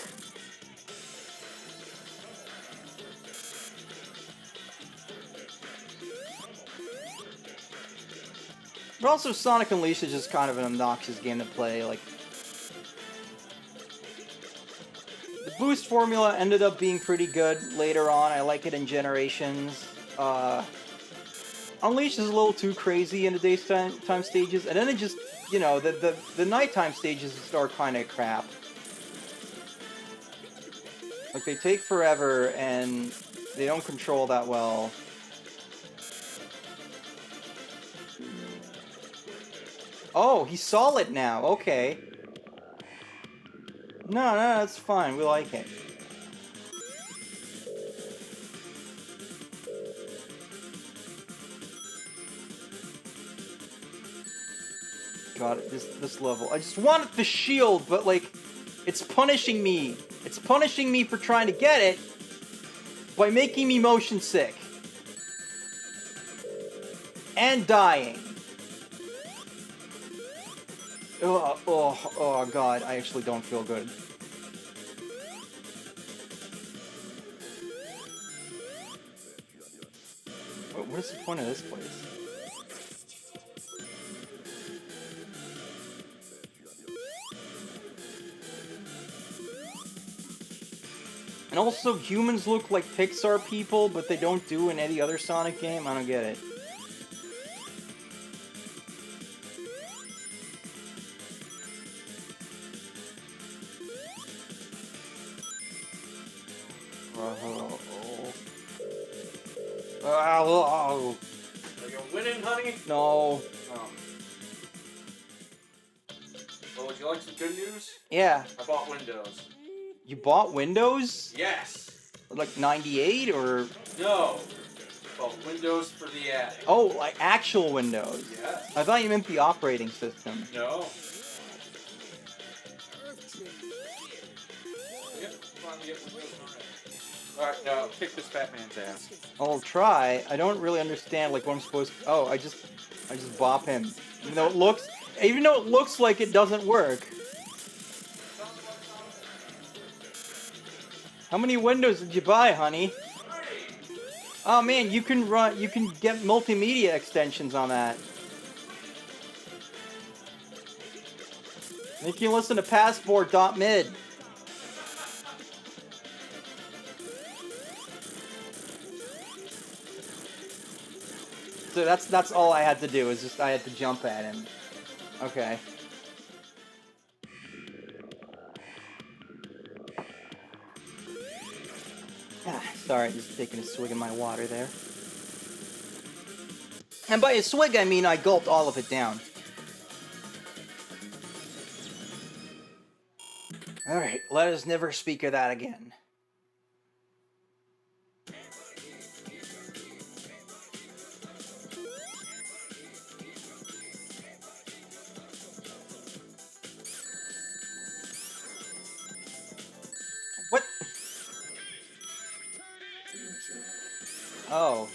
Speaker 1: But also, Sonic Unleashed is just kind of an obnoxious game to play. Like, the boost formula ended up being pretty good later on. I like it in Generations. Unleashed is a little too crazy in the daytime stages, and then it just, you know, the nighttime stages are kind of crap. Like, they take forever, and they don't control that well. Oh, he's solid now. Okay. No, that's fine. We like it. God, this level. I just wanted the shield, but like, it's punishing me. It's punishing me for trying to get it by making me motion sick. And dying. Oh God, I actually don't feel good. What is the point of this place? And also, humans look like Pixar people, but they don't do in any other Sonic game? I don't get it.
Speaker 2: Are you winning, honey?
Speaker 1: No.
Speaker 2: Oh. Well, would you like some good news?
Speaker 1: Yeah.
Speaker 2: I bought Windows.
Speaker 1: You bought Windows?
Speaker 2: Yes.
Speaker 1: Like 98 or?
Speaker 2: No. Well, Windows for the attic.
Speaker 1: Oh, like actual Windows.
Speaker 2: Yes.
Speaker 1: I thought you meant the operating system.
Speaker 2: No. Yep. Finally get Windows already. Alright, now kick this fat man's ass.
Speaker 1: I'll try. I don't really understand like what I'm supposed to. Oh, I just bop him. Even though it looks like it doesn't work. How many windows did you buy, honey? Oh man, you can get multimedia extensions on that. You can listen to Passport.mid. So that's all I had to do, is just I had to jump at him. Okay. Sorry, just taking a swig of my water there. And by a swig, I mean I gulped all of it down. Alright, let us never speak of that again. What? Oh,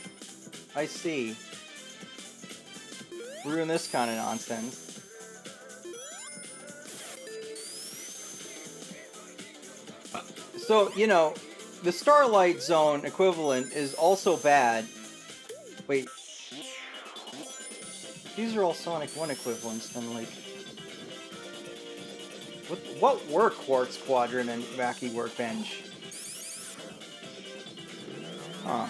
Speaker 1: I see. We're doing this kind of nonsense. So, you know, the Starlight Zone equivalent is also bad. Wait. These are all Sonic 1 equivalents, then, like... What were Quartz Quadrant and Wacky Workbench? Huh.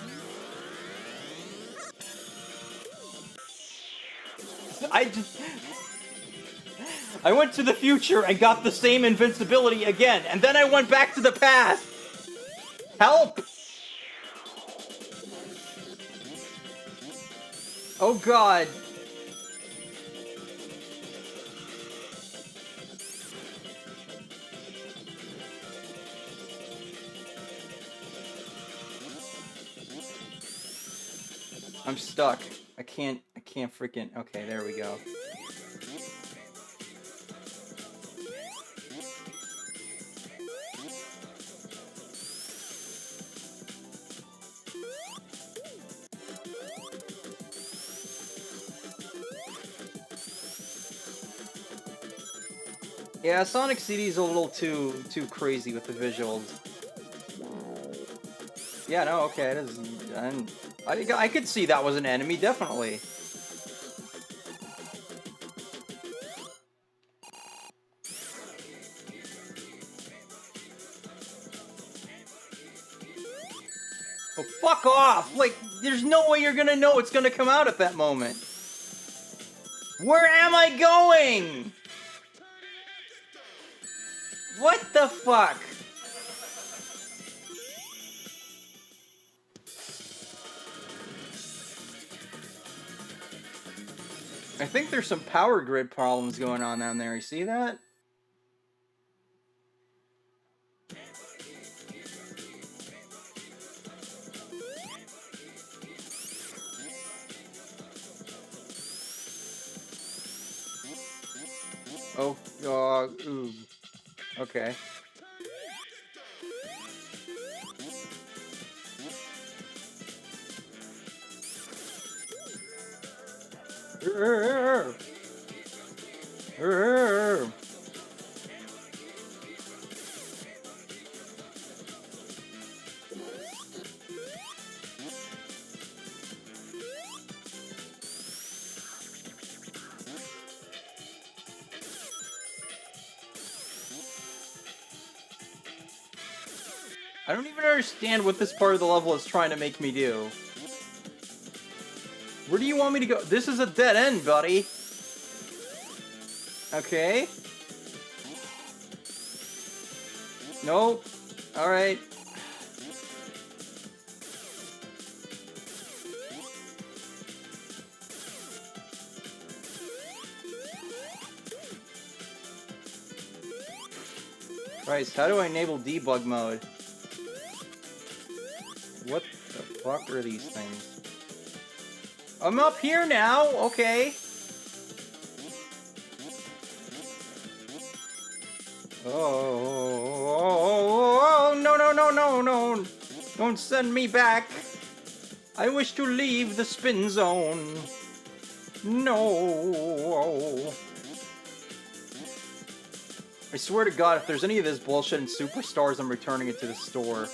Speaker 1: I went to the future and got the same invincibility again, and then I went back to the past! Help! Oh God. I'm stuck. I can't freaking... Okay, there we go. Yeah, Sonic CD is a little too crazy with the visuals. Yeah, no, okay, it is. I could see that was an enemy, definitely. Oh, fuck off! Like, there's no way you're gonna know what's gonna come out at that moment. Where am I going? What the fuck? I think there's some power grid problems going on down there. You see that? Oh, ooh. Okay. I don't even understand what this part of the level is trying to make me do. Where do you want me to go? This is a dead end, buddy. Okay. Nope. Alright. Christ, how do I enable debug mode? What the fuck are these things? I'm up here now, okay. Oh, no, no, no, no, no. Don't send me back. I wish to leave the spin zone. No. I swear to God, if there's any of this bullshit in Superstars, I'm returning it to the store.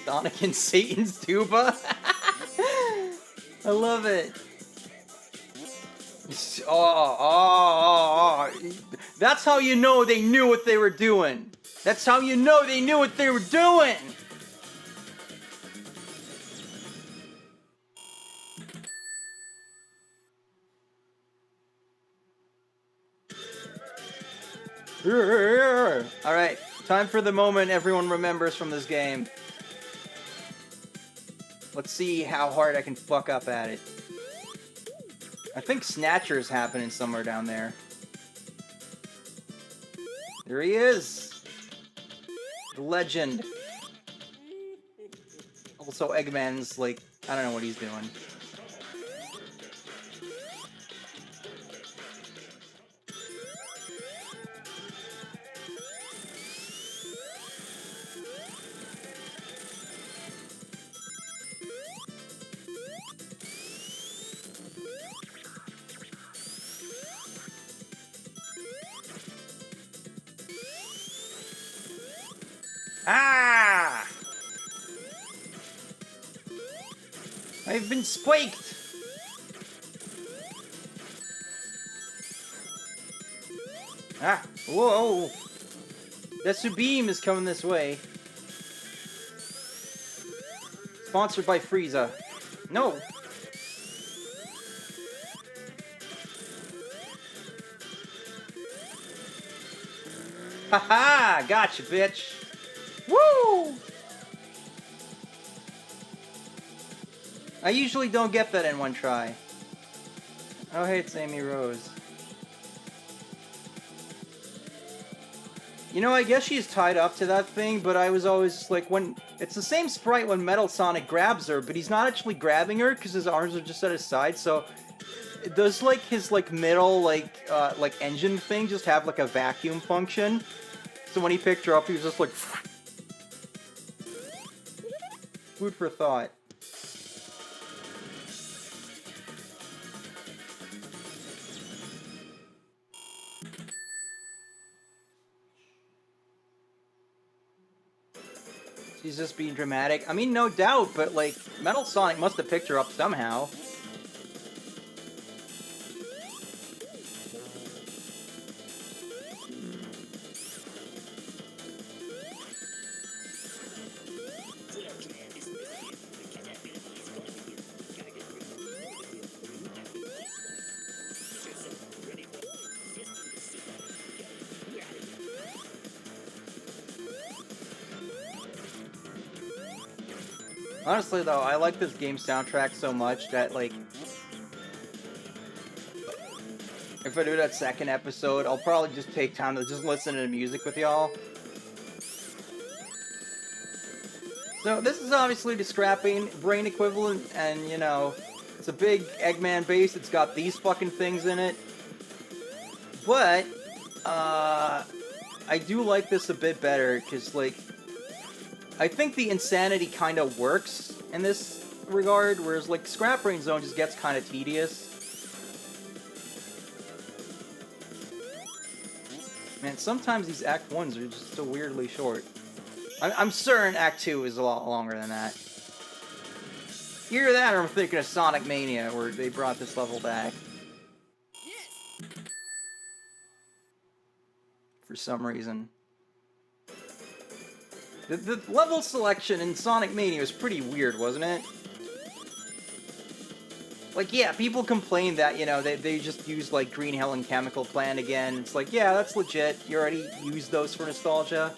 Speaker 1: Sonic and Satan's tuba? I love it. Oh. That's how you know they knew what they were doing. That's how you know they knew what they were doing. Alright, time for the moment everyone remembers from this game. Let's see how hard I can fuck up at it. I think Snatcher's happening somewhere down there. There he is! The legend. Also, Eggman's, like, I don't know what he's doing. Ah! I've been spiked! Ah! Whoa! Desu Beam is coming this way. Sponsored by Frieza. No! Haha! Gotcha, bitch! Woo! I usually don't get that in one try. Oh, hey, it's Amy Rose. You know, I guess she's tied up to that thing, but I was always like, when... It's the same sprite when Metal Sonic grabs her, but he's not actually grabbing her because his arms are just at his side, so... Does, like, his, like, middle, like engine thing just have, like, a vacuum function? So when he picked her up, he was just like... Food for thought. She's just being dramatic. I mean, no doubt, but like, Metal Sonic must have picked her up somehow. Honestly, though, I like this game soundtrack so much that, like, if I do that second episode, I'll probably just take time to just listen to the music with y'all. So, this is obviously the scrapping brain equivalent, and, you know, it's a big Eggman base, it's got these fucking things in it. But, I do like this a bit better, because, like, I think the insanity kind of works in this regard, whereas, like, Scrap Brain Zone just gets kind of tedious. Man, sometimes these Act 1s are just so weirdly short. I'm certain Act 2 is a lot longer than that. Either that, or I'm thinking of Sonic Mania, where they brought this level back. For some reason. The level selection in Sonic Mania was pretty weird, wasn't it? Like, yeah, people complain that, you know, they just used, like, Green Hell and Chemical Plant again. It's like, yeah, that's legit. You already used those for nostalgia.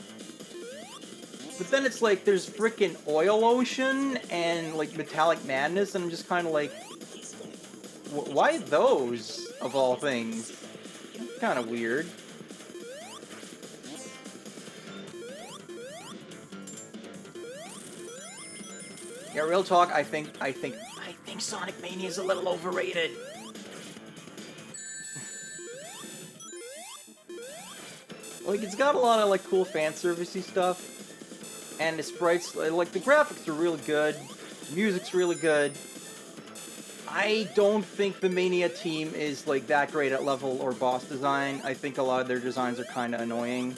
Speaker 1: But then it's like, there's frickin' Oil Ocean and, like, Metallic Madness, and I'm just kind of like, why those, of all things? Kind of weird. Yeah, real talk, I think Sonic Mania is a little overrated. Like, it's got a lot of, like, cool fan servicey stuff. And the sprites, like, the graphics are really good. The music's really good. I don't think the Mania team is, like, that great at level or boss design. I think a lot of their designs are kind of annoying.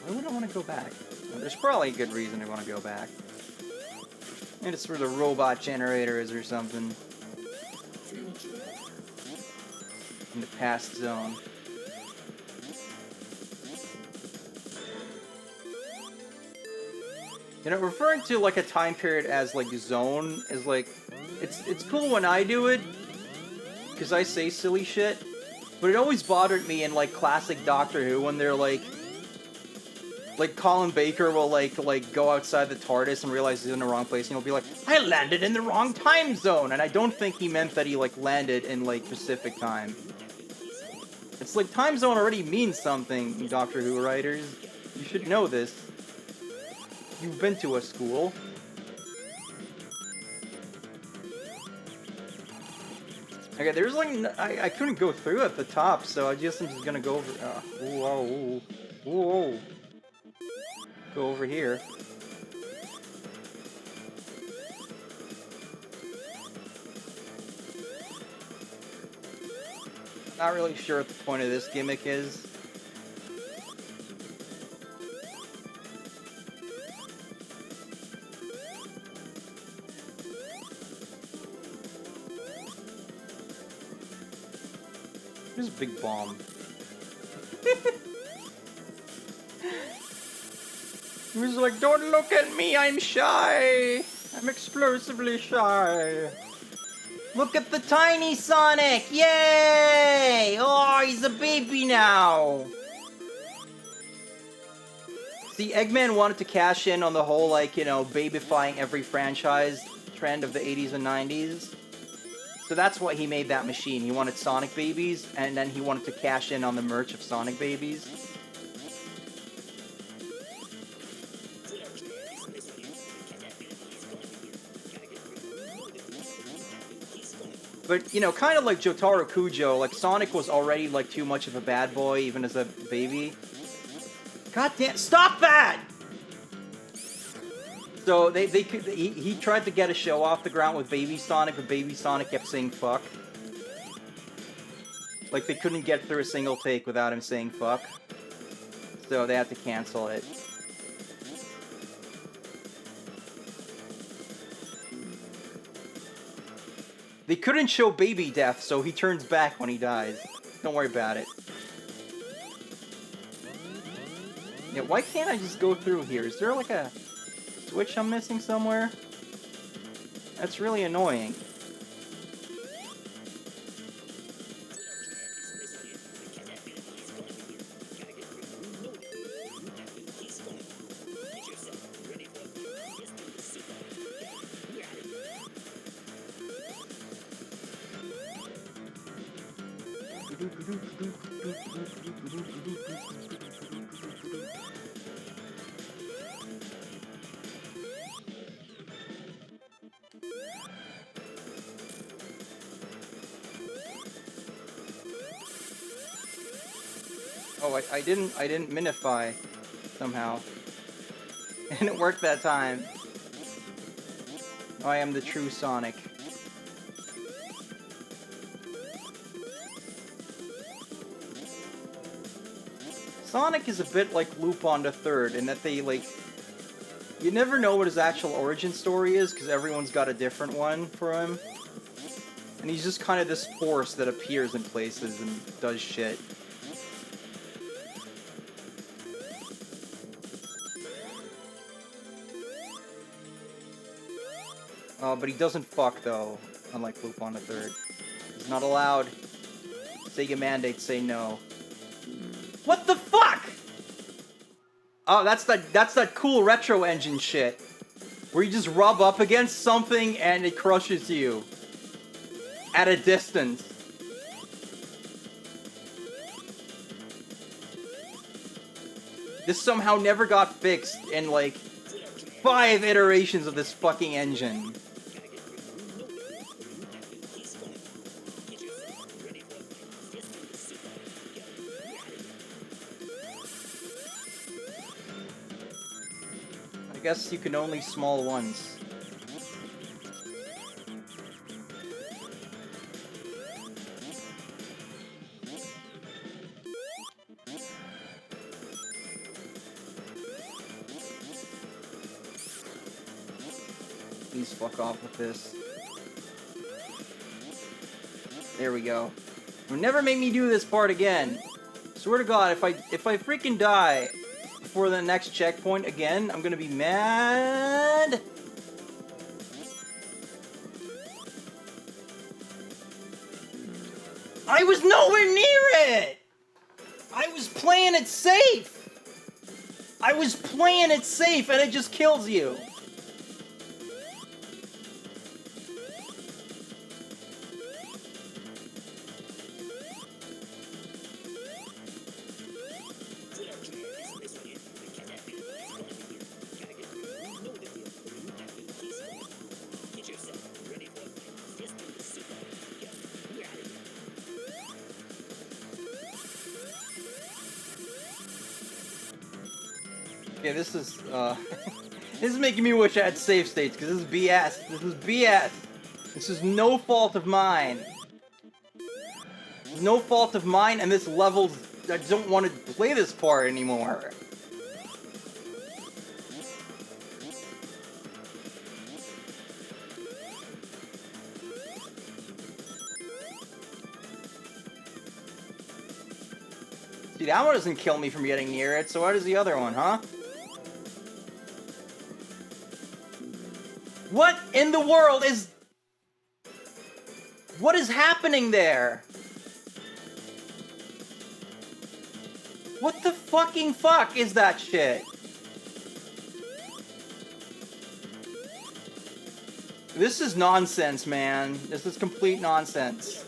Speaker 1: Why would I want to go back? Well, there's probably a good reason I want to go back. Maybe it's where the robot generator is or something. In the past zone. You know, referring to like a time period as like zone is like, it's cool when I do it, because I say silly shit, but it always bothered me in like classic Doctor Who when they're like Colin Baker will like go outside the TARDIS and realize he's in the wrong place, and he'll be like, I landed in the wrong time zone, and I don't think he meant that he like landed in like Pacific time. It's like time zone already means something, Doctor Who writers. You should know this. You've been to a school. Okay, there's like I couldn't go through at the top, so I guess I'm just gonna go over. Whoa, whoa. Go over here. Not really sure what the point of this gimmick is. There's a big bomb. He was like, don't look at me, I'm shy. I'm explosively shy. Look at the tiny Sonic, yay! Oh, he's a baby now. See, Eggman wanted to cash in on the whole, like, you know, babyfying every franchise trend of the 80s and 90s. So that's why he made that machine. He wanted Sonic babies, and then he wanted to cash in on the merch of Sonic babies. But, you know, kind of like Jotaro Kujo, like, Sonic was already, like, too much of a bad boy, even as a baby. God damn, stop that! So, he tried to get a show off the ground with Baby Sonic, but Baby Sonic kept saying fuck. Like, they couldn't get through a single take without him saying fuck. So they had to cancel it. They couldn't show baby death, so he turns back when he dies. Don't worry about it. Yeah, why can't I just go through here? Is there like a switch I'm missing somewhere? That's really annoying. Oh, I didn't minify somehow. And it worked that time. I am the true Sonic. Sonic is a bit like Lupin the Third in that they, like... You never know what his actual origin story is, because everyone's got a different one for him. And he's just kind of this force that appears in places and does shit. But he doesn't fuck, though, unlike Lupin the Third. He's not allowed. Sega mandates say no. What the fuck?! Oh, that's that cool retro engine shit. Where you just rub up against something and it crushes you. At a distance. This somehow never got fixed in, like, 5 iterations of this fucking engine. I guess you can only small ones. Please fuck off with this. There we go. Never make me do this part again. Swear to God, if I freaking die before the next checkpoint again, I'm gonna be mad. I was nowhere near it! I was playing it safe! I was playing it safe and it just kills you. Okay, this is, this is making me wish I had save states, because this is BS. This is BS. This is no fault of mine. No fault of mine, and this level's... I don't want to play this part anymore. See, that one doesn't kill me from getting near it, so why does the other one, huh? What in the world is... What is happening there? What the fucking fuck is that shit? This is nonsense, man. This is complete nonsense.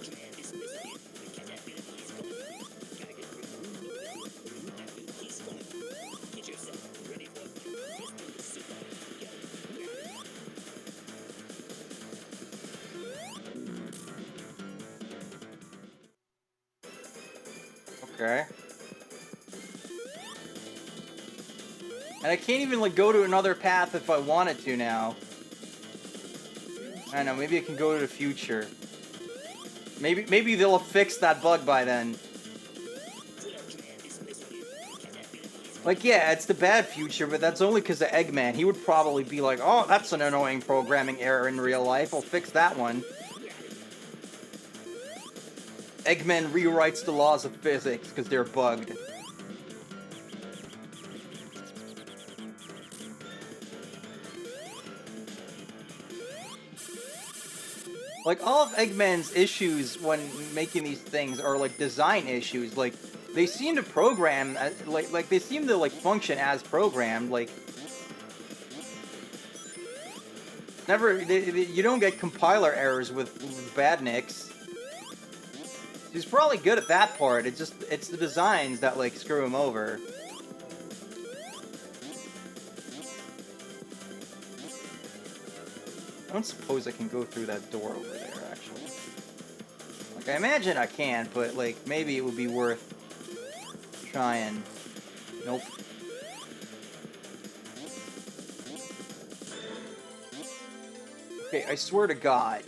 Speaker 1: Okay. And I can't even, like, go to another path if I wanted to now. I don't know, maybe I can go to the future. Maybe they'll have fixed that bug by then. Like, yeah, it's the bad future, but that's only because of Eggman. He would probably be like, oh, that's an annoying programming error in real life. I'll fix that one. Eggman rewrites the laws of physics because they're bugged. Like, all of Eggman's issues when making these things are, like, design issues. Like, they seem to program, like they seem to, like, function as programmed. Like, never, you don't get compiler errors with Badniks. He's probably good at that part. It's the designs that, like, screw him over. I don't suppose I can go through that door over there, actually. Like, I imagine I can, but, like, maybe it would be worth trying. Nope. Okay, I swear to God.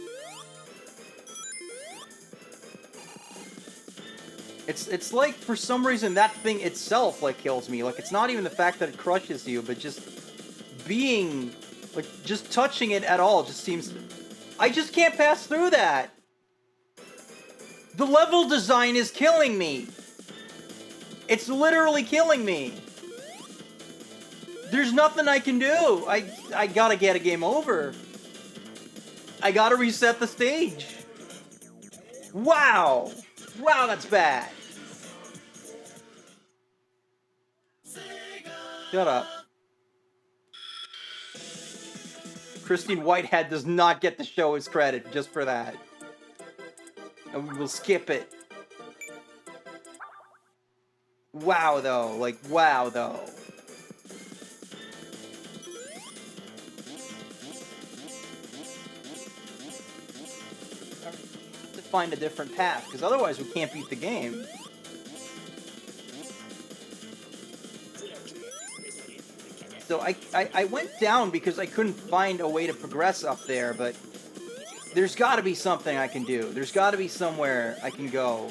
Speaker 1: It's like, for some reason, that thing itself, like, kills me. Like, it's not even the fact that it crushes you, but just being... Like, just touching it at all just seems... I just can't pass through that! The level design is killing me! It's literally killing me! There's nothing I can do! I gotta get a game over. I gotta reset the stage. Wow! Wow, that's bad! Shut up. Christine Whitehead does not get to show his credit just for that. And we will skip it. Wow, though. Like, wow, though. To find a different path, because otherwise we can't beat the game. So I went down because I couldn't find a way to progress up there, but there's got to be something I can do. There's got to be somewhere I can go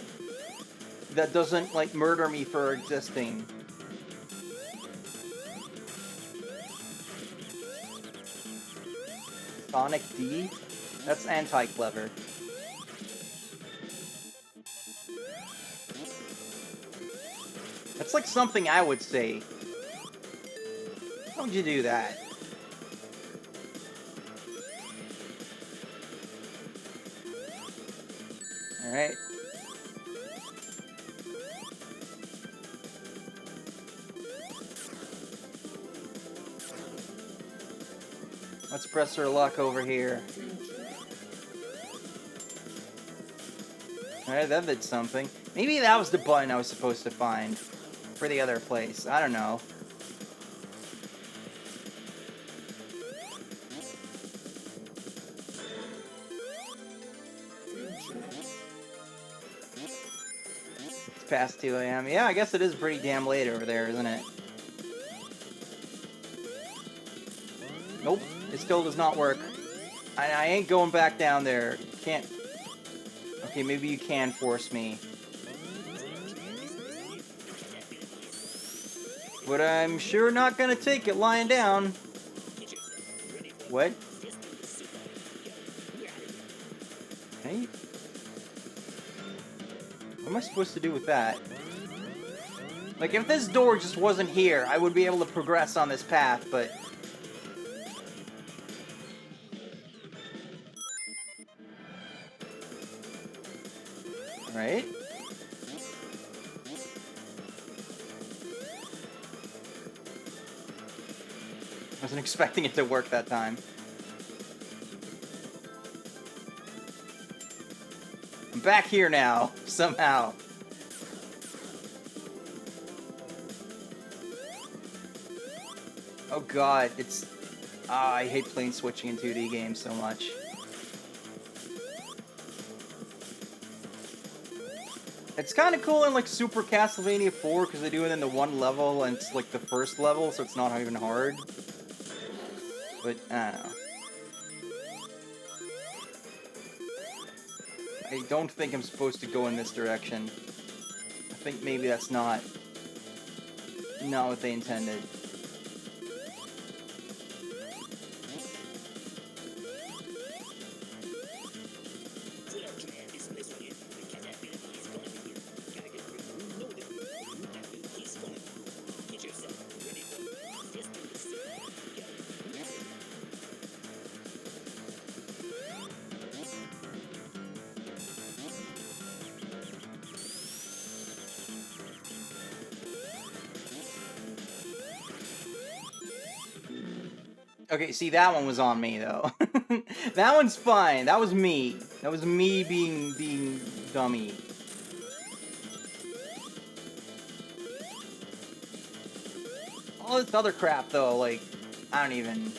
Speaker 1: that doesn't, like, murder me for existing. Sonic D? That's anti-clever. That's like something I would say. How would you do that? Alright. Let's press our luck over here. Alright, that did something. Maybe that was the button I was supposed to find for the other place. I don't know. It's past 2 a.m. Yeah, I guess it is pretty damn late over there, isn't it? Nope, it still does not work. I ain't going back down there. Can't... Okay, maybe you can force me. But I'm sure not gonna take it lying down. What? Hey? What am I supposed to do with that? Like, if this door just wasn't here, I would be able to progress on this path, but... Right? I wasn't expecting it to work that time. I'm back here now, somehow. Oh god, it's... Ah, I hate playing switching in 2D games so much. It's kind of cool in, like, Super Castlevania 4, because they do it in the one level, and it's, like, the first level, so it's not even hard. But, I don't know. I don't think I'm supposed to go in this direction. I think maybe that's not what they intended. Okay, see, that one was on me, though. That one's fine. That was me. That was me being dummy. All this other crap, though, like, I don't even...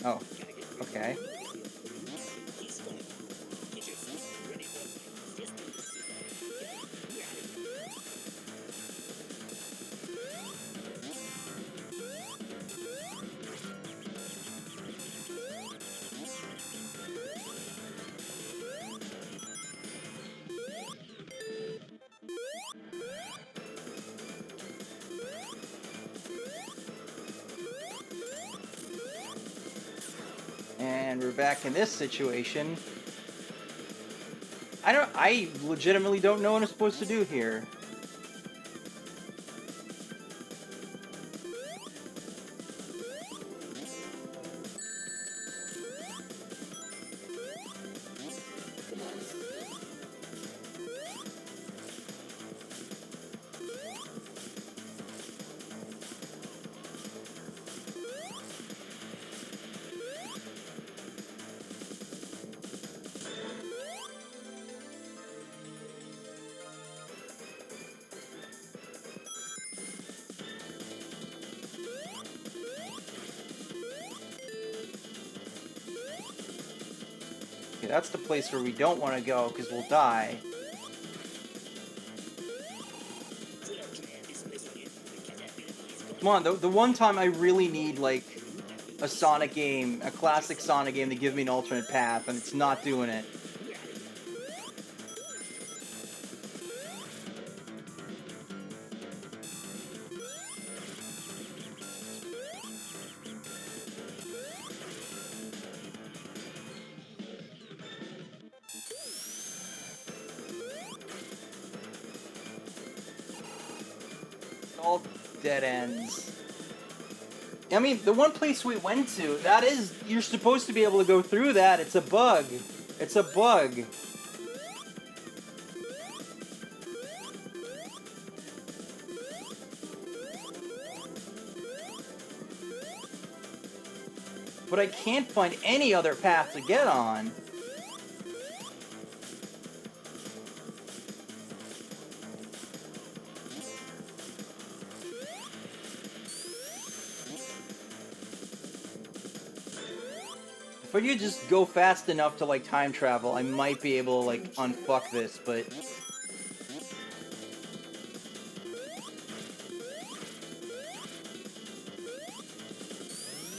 Speaker 1: Oh, okay. And we're back in this situation. I legitimately don't know what I'm supposed to do here. Okay, that's the place where we don't want to go, because we'll die. Come on, the one time I really need, like, a Sonic game, a classic Sonic game to give me an alternate path, and it's not doing it. All dead ends. I mean, the one place we went to, that is, you're supposed to be able to go through that. It's a bug. It's a bug. But I can't find any other path to get on. If I could just go fast enough to, like, time travel, I might be able to, like, unfuck this, but...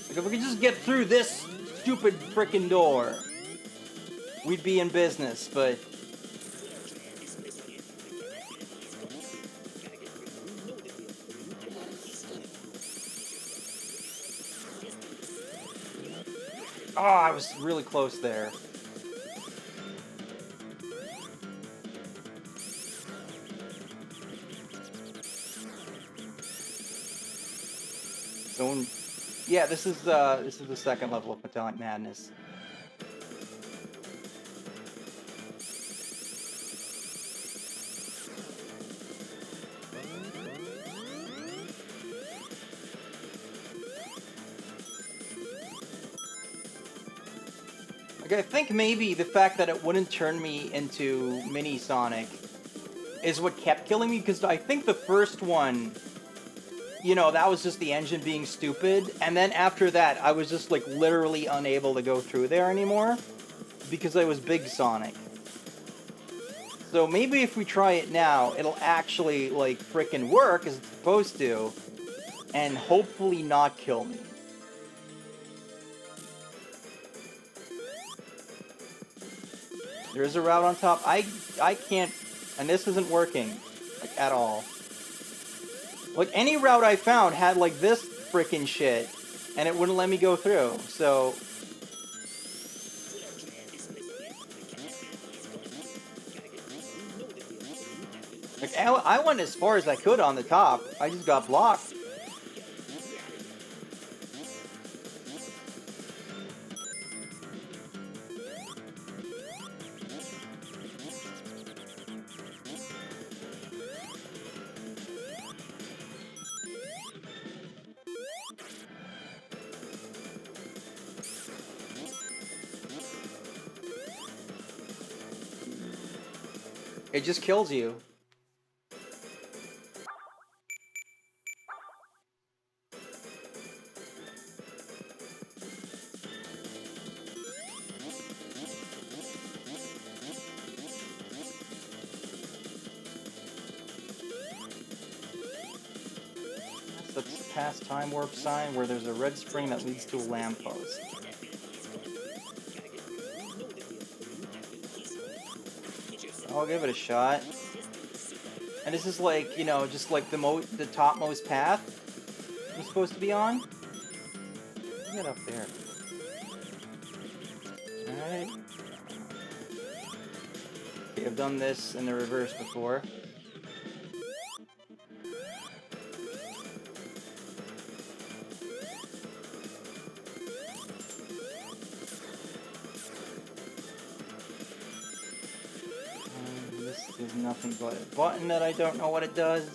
Speaker 1: Like, if we could just get through this stupid frickin' door, we'd be in business, but... Oh, I was really close there. So, yeah, this is the second level of Metallic Madness. Like, I think maybe the fact that it wouldn't turn me into Mini Sonic is what kept killing me, because I think the first one, you know, that was just the engine being stupid, and then after that, I was just, like, literally unable to go through there anymore, because I was Big Sonic. So maybe if we try it now, it'll actually, like, frickin' work as it's supposed to, and hopefully not kill me. There is a route on top. I can't, and this isn't working, like, at all. Like, any route I found had, like, this frickin' shit, and it wouldn't let me go through, so... Like, I went as far as I could on the top. I just got blocked. It just kills you. That's the past time warp sign where there's a red spring that leads to a lamppost. I'll give it a shot. And this is like, you know, just like the topmost path I'm supposed to be on. Get up there. Alright. Okay, I've done this in the reverse before. This is nothing but a button that I don't know what it does.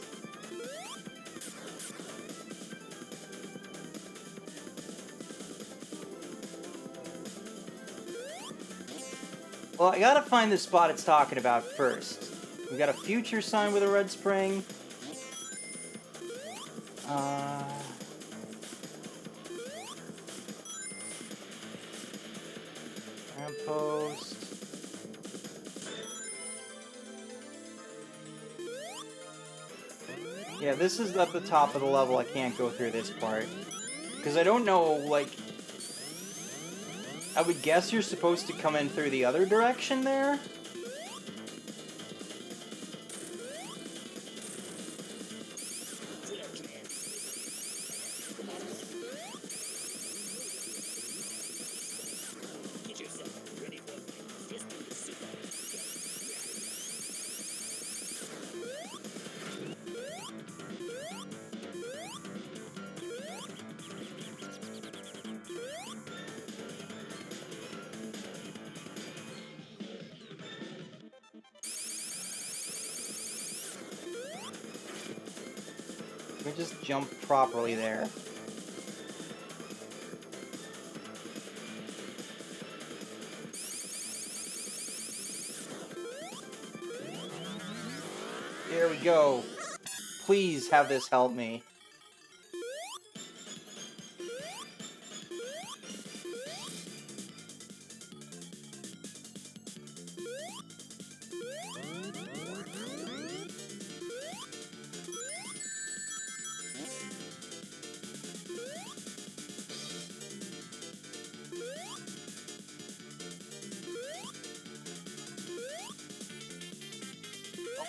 Speaker 1: Well, I gotta find the spot it's talking about first. We got a future sign with a red spring. Lamppost. Yeah, this is at the top of the level. I can't go through this part. Because I don't know, like... I would guess you're supposed to come in through the other direction there? Let me just jump properly there. There we go. Please have this help me.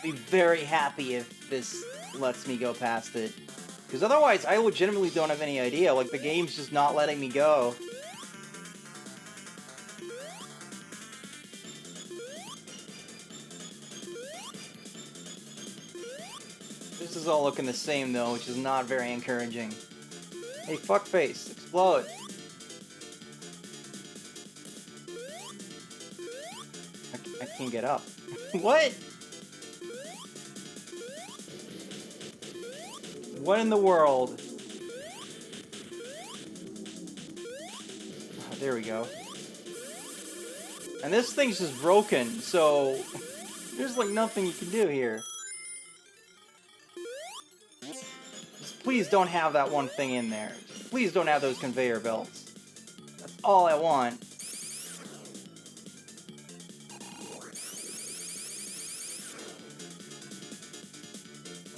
Speaker 1: I'll be very happy if this lets me go past it. Because otherwise, I legitimately don't have any idea. Like, the game's just not letting me go. This is all looking the same, though, which is not very encouraging. Hey, fuckface, explode. I can't get up. What? What in the world? Oh, there we go. And this thing's just broken, so there's like nothing you can do here. Just please don't have that one thing in there. Just please don't have those conveyor belts. That's all I want.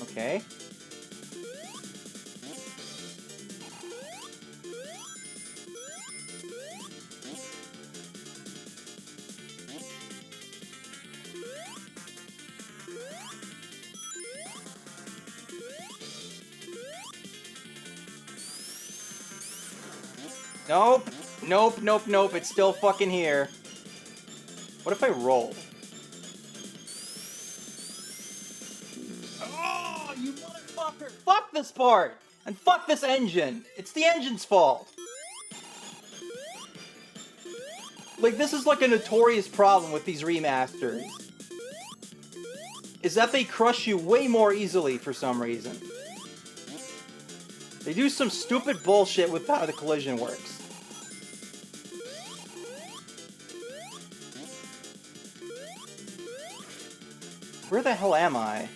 Speaker 1: Okay. Nope. Nope, nope, nope. It's still fucking here. What if I roll? Oh, you motherfucker! Fuck this part! And fuck this engine! It's the engine's fault! Like, this is like a notorious problem with these remasters. Is that they crush you way more easily for some reason. They do some stupid bullshit with how the collision works. Where the hell am I?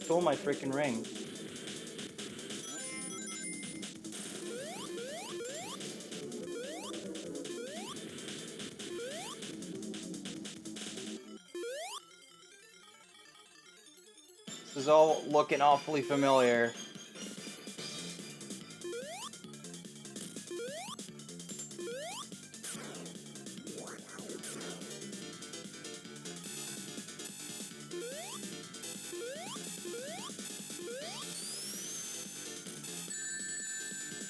Speaker 1: Stole my freaking ring. This is all looking awfully familiar.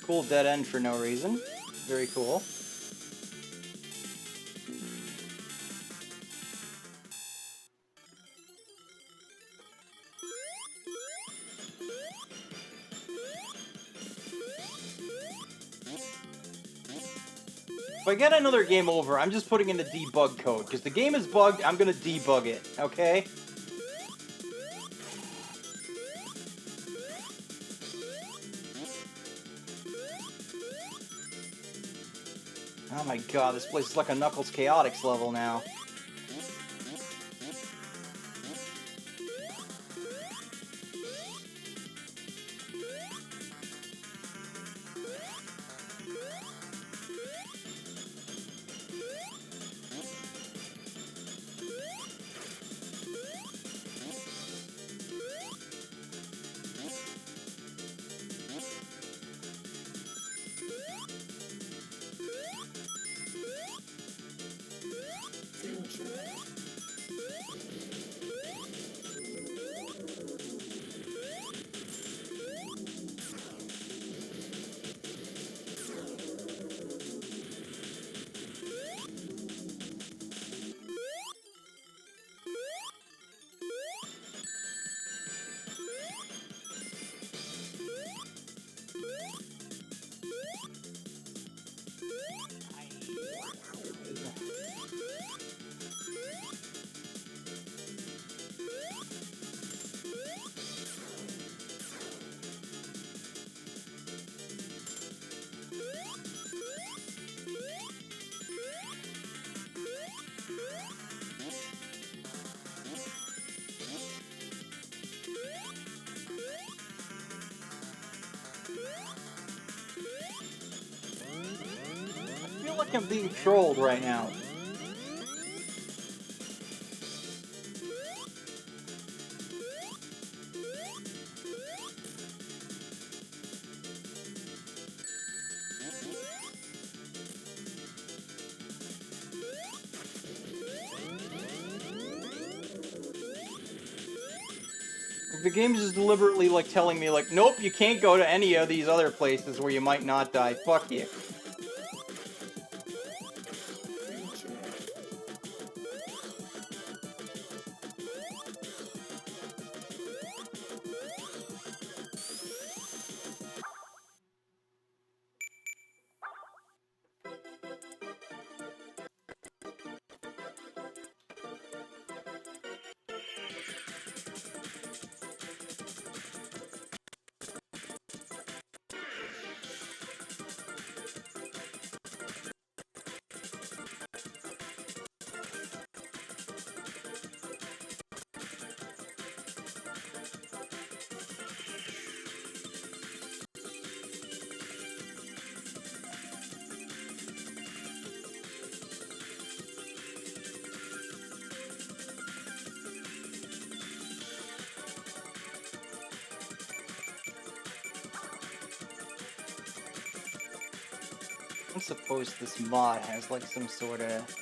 Speaker 1: Cool dead end for no reason. Very cool. If I get another game over, I'm just putting in the debug code. Because the game is bugged, I'm gonna debug it, okay? Oh my god, this place is like a Knuckles Chaotix level now. I feel like I'm being trolled right now. The game is just deliberately like telling me like, nope, you can't go to any of these other places where you might not die. Fuck you. I suppose this mod has like some sort of...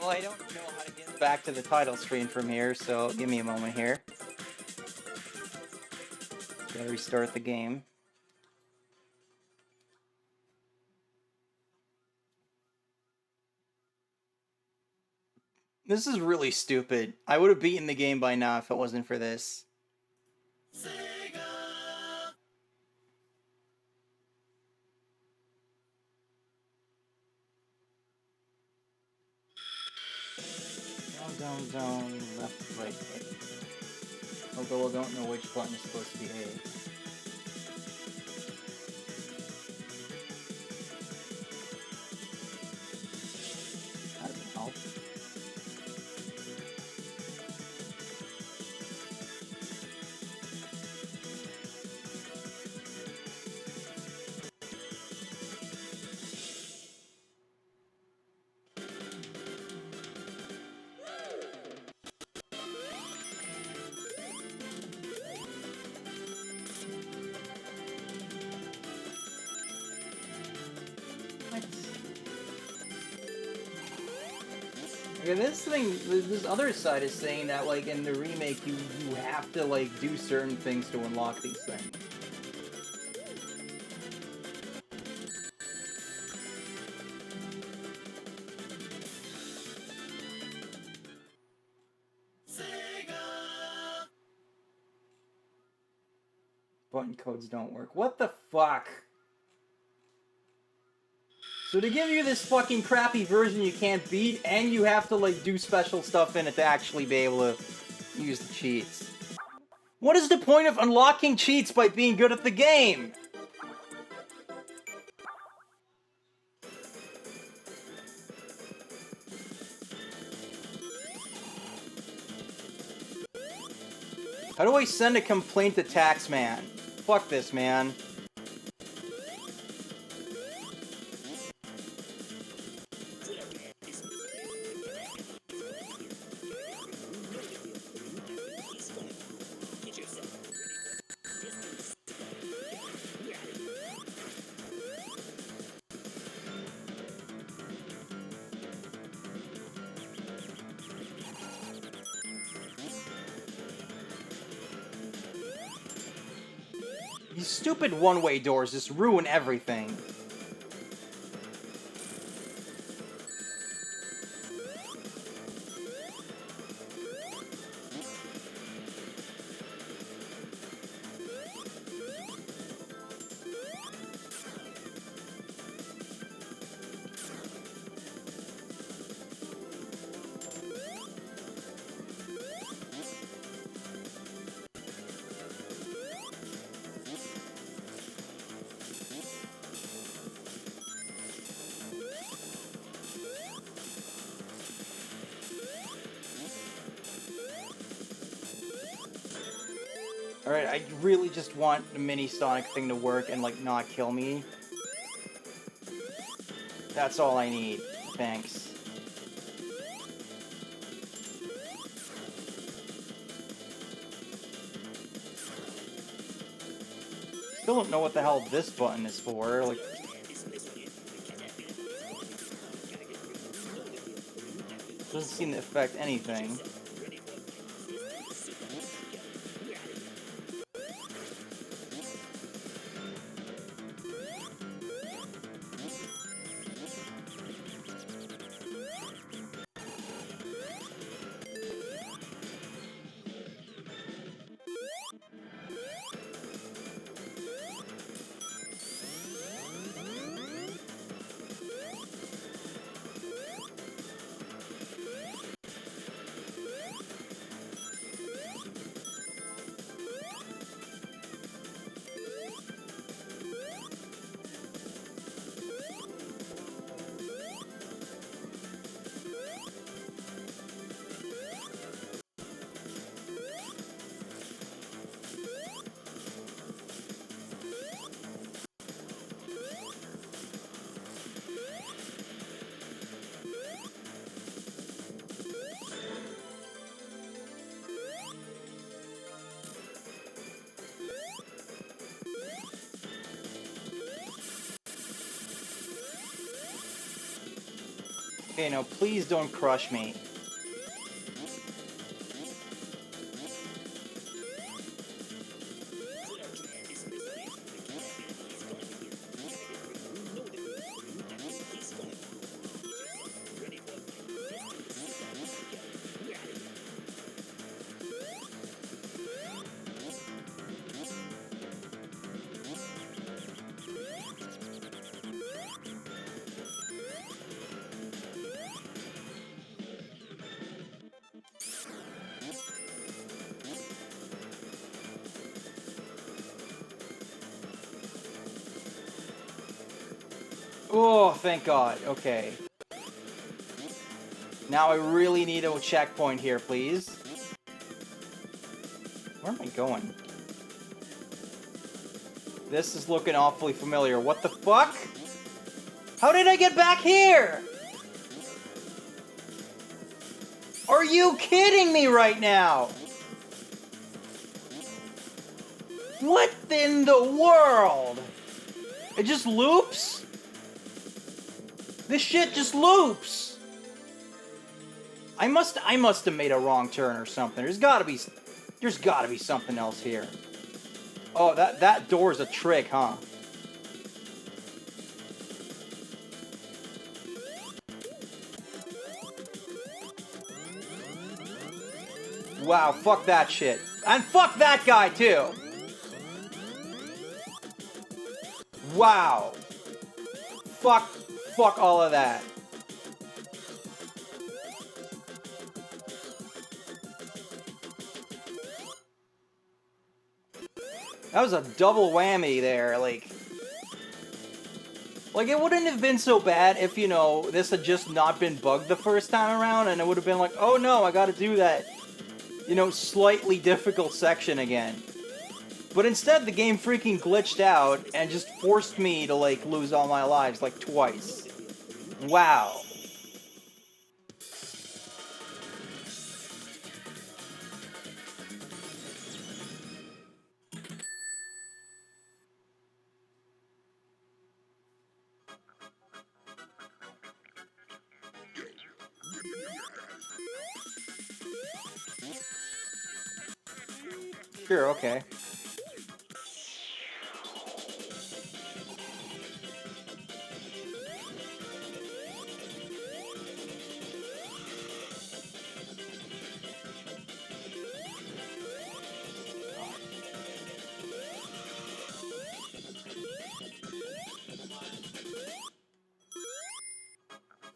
Speaker 1: Well, I don't know how to get back to the title screen from here, so give me a moment here. Gotta restart the game. This is really stupid. I would have beaten the game by now if it wasn't for this. Down, left, right. Although I don't know which button is supposed to be A. That doesn't help. Okay, this other side is saying that, like, in the remake, you have to, like, do certain things to unlock these things. Button codes don't work. What the fuck? So to give you this fucking crappy version you can't beat, and you have to, like, do special stuff in it to actually be able to use the cheats. What is the point of unlocking cheats by being good at the game? How do I send a complaint to Taxman? Fuck this, man. These stupid one-way doors just ruin everything. Alright, I really just want the mini Sonic thing to work and, like, not kill me. That's all I need. Thanks. Still don't know what the hell this button is for. Like, doesn't seem to affect anything. Okay, no, please don't crush me. Oh, thank God. Okay. Now I really need a checkpoint here, please. Where am I going? This is looking awfully familiar. What the fuck? How did I get back here? Are you kidding me right now? What in the world? It just loops? This shit just loops. I must have made a wrong turn or something. There's gotta be something else here. Oh, that door's a trick, huh? Wow, fuck that shit. And fuck that guy too. Wow. Fuck all of that. That was a double whammy there, like it wouldn't have been so bad if, you know, this had just not been bugged the first time around, and it would have been like, oh no, I gotta do that, you know, slightly difficult section again. But instead, the game freaking glitched out and just forced me to, like, lose all my lives, like, twice. Wow. Sure, okay.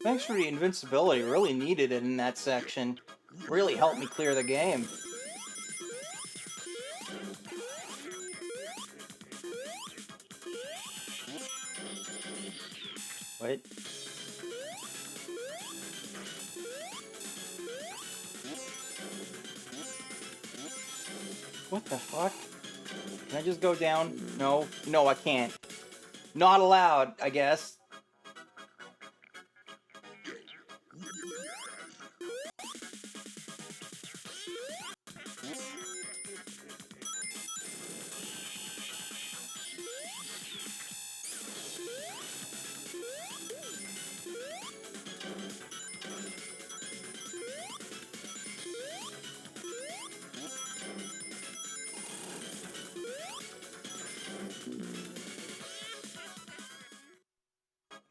Speaker 1: Thanks for the invincibility. Really needed it in that section. Really helped me clear the game. What? What the fuck? Can I just go down? No. No, I can't. Not allowed, I guess.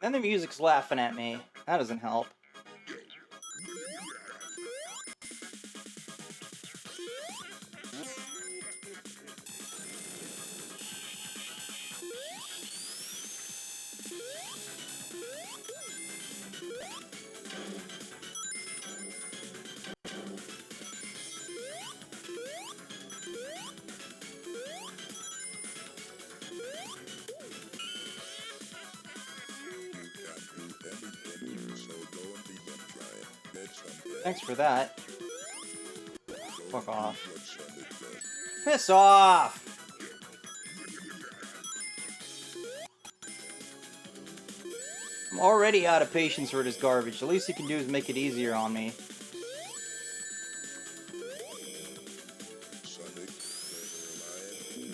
Speaker 1: And the music's laughing at me. That doesn't help. Thanks for that. Fuck off. Piss off! I'm already out of patience for this garbage. The least you can do is make it easier on me.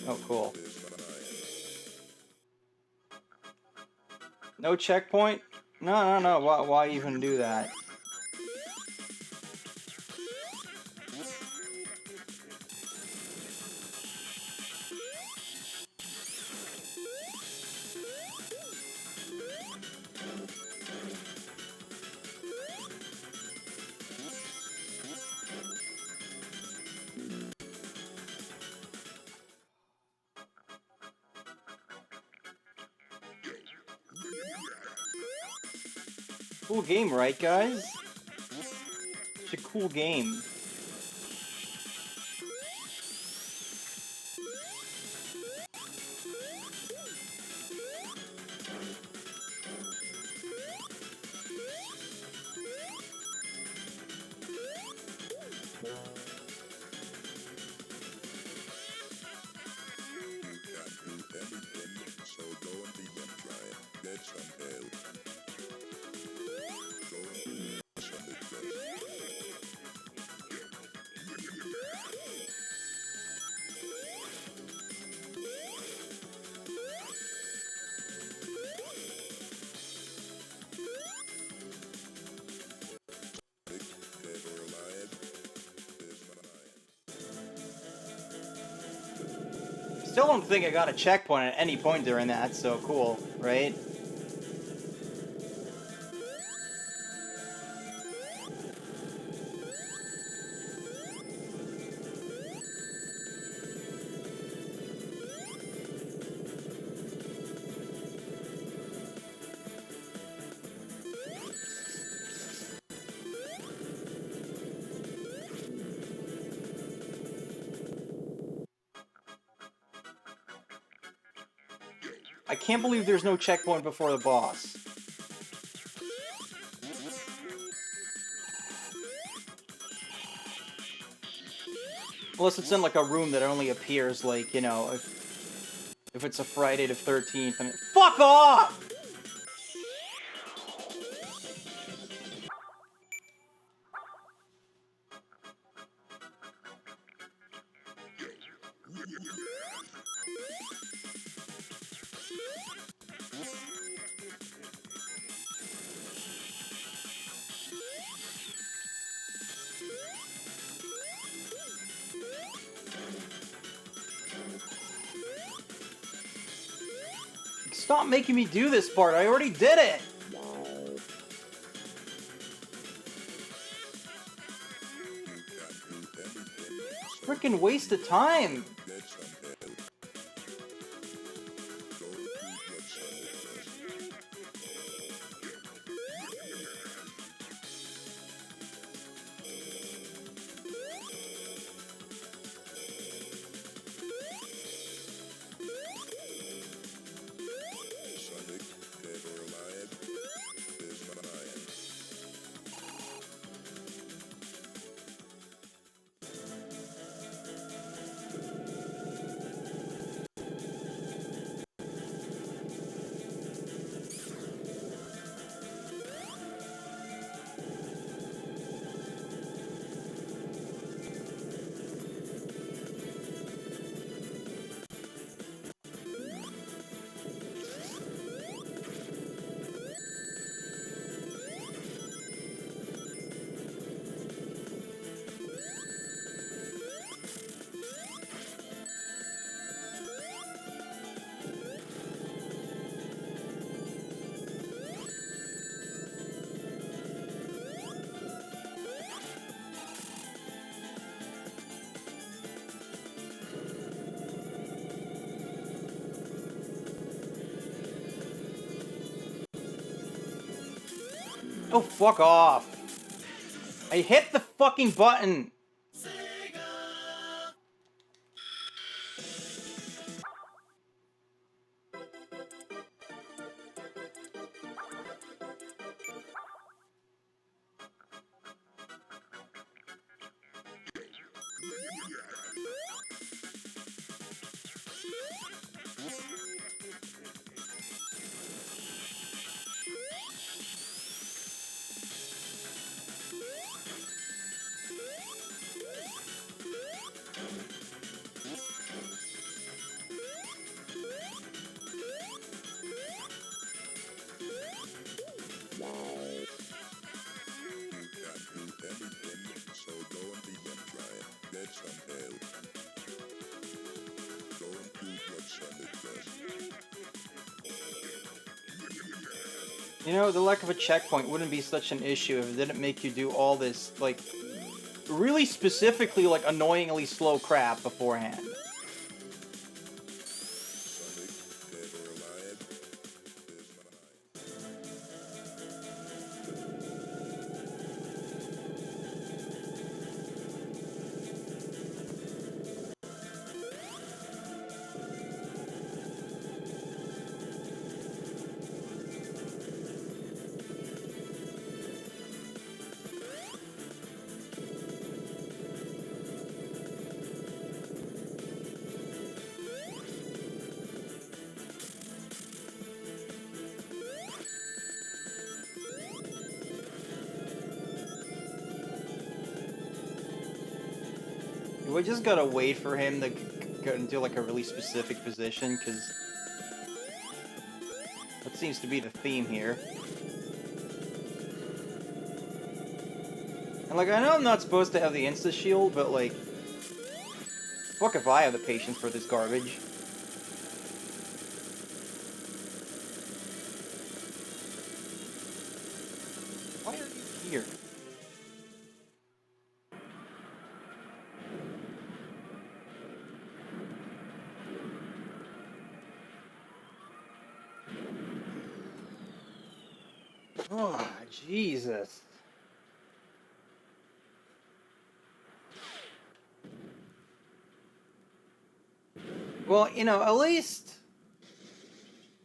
Speaker 1: Oh, cool. No checkpoint? No. Why even do that? Cool game, right, guys? It's a cool game. Still don't think I got a checkpoint at any point during that, so cool, right? I can't believe there's no checkpoint before the boss. Unless it's in like a room that only appears like, you know, if it's a Friday the 13th and fuck off! Stop making me do this part. I already did it. Freaking waste of time. Oh, fuck off. I hit the fucking button. You know, the lack of a checkpoint wouldn't be such an issue if it didn't make you do all this, like, really specifically, like, annoyingly slow crap beforehand. We just gotta wait for him to go into like a really specific position, because that seems to be the theme here. And like, I know I'm not supposed to have the insta shield, but like, fuck if I have the patience for this garbage. Why are you here? Oh, Jesus. Well, you know, at least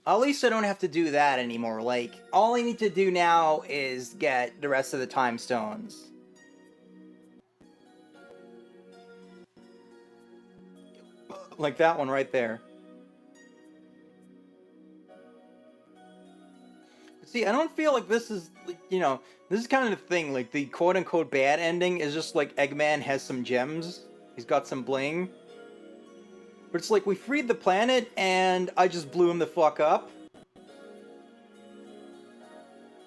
Speaker 1: I don't have to do that anymore. Like, all I need to do now is get the rest of the time stones. Like that one right there. See, I don't feel like this is, you know, this is kind of the thing, like, the quote-unquote bad ending is just like Eggman has some gems. He's got some bling. But it's like, we freed the planet, and I just blew him the fuck up.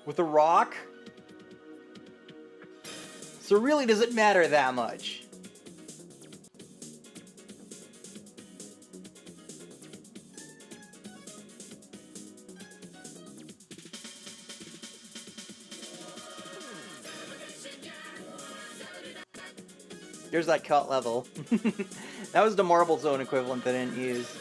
Speaker 1: With a rock. So really, does it matter that much? There's that cut level. That was the Marble Zone equivalent that I didn't use.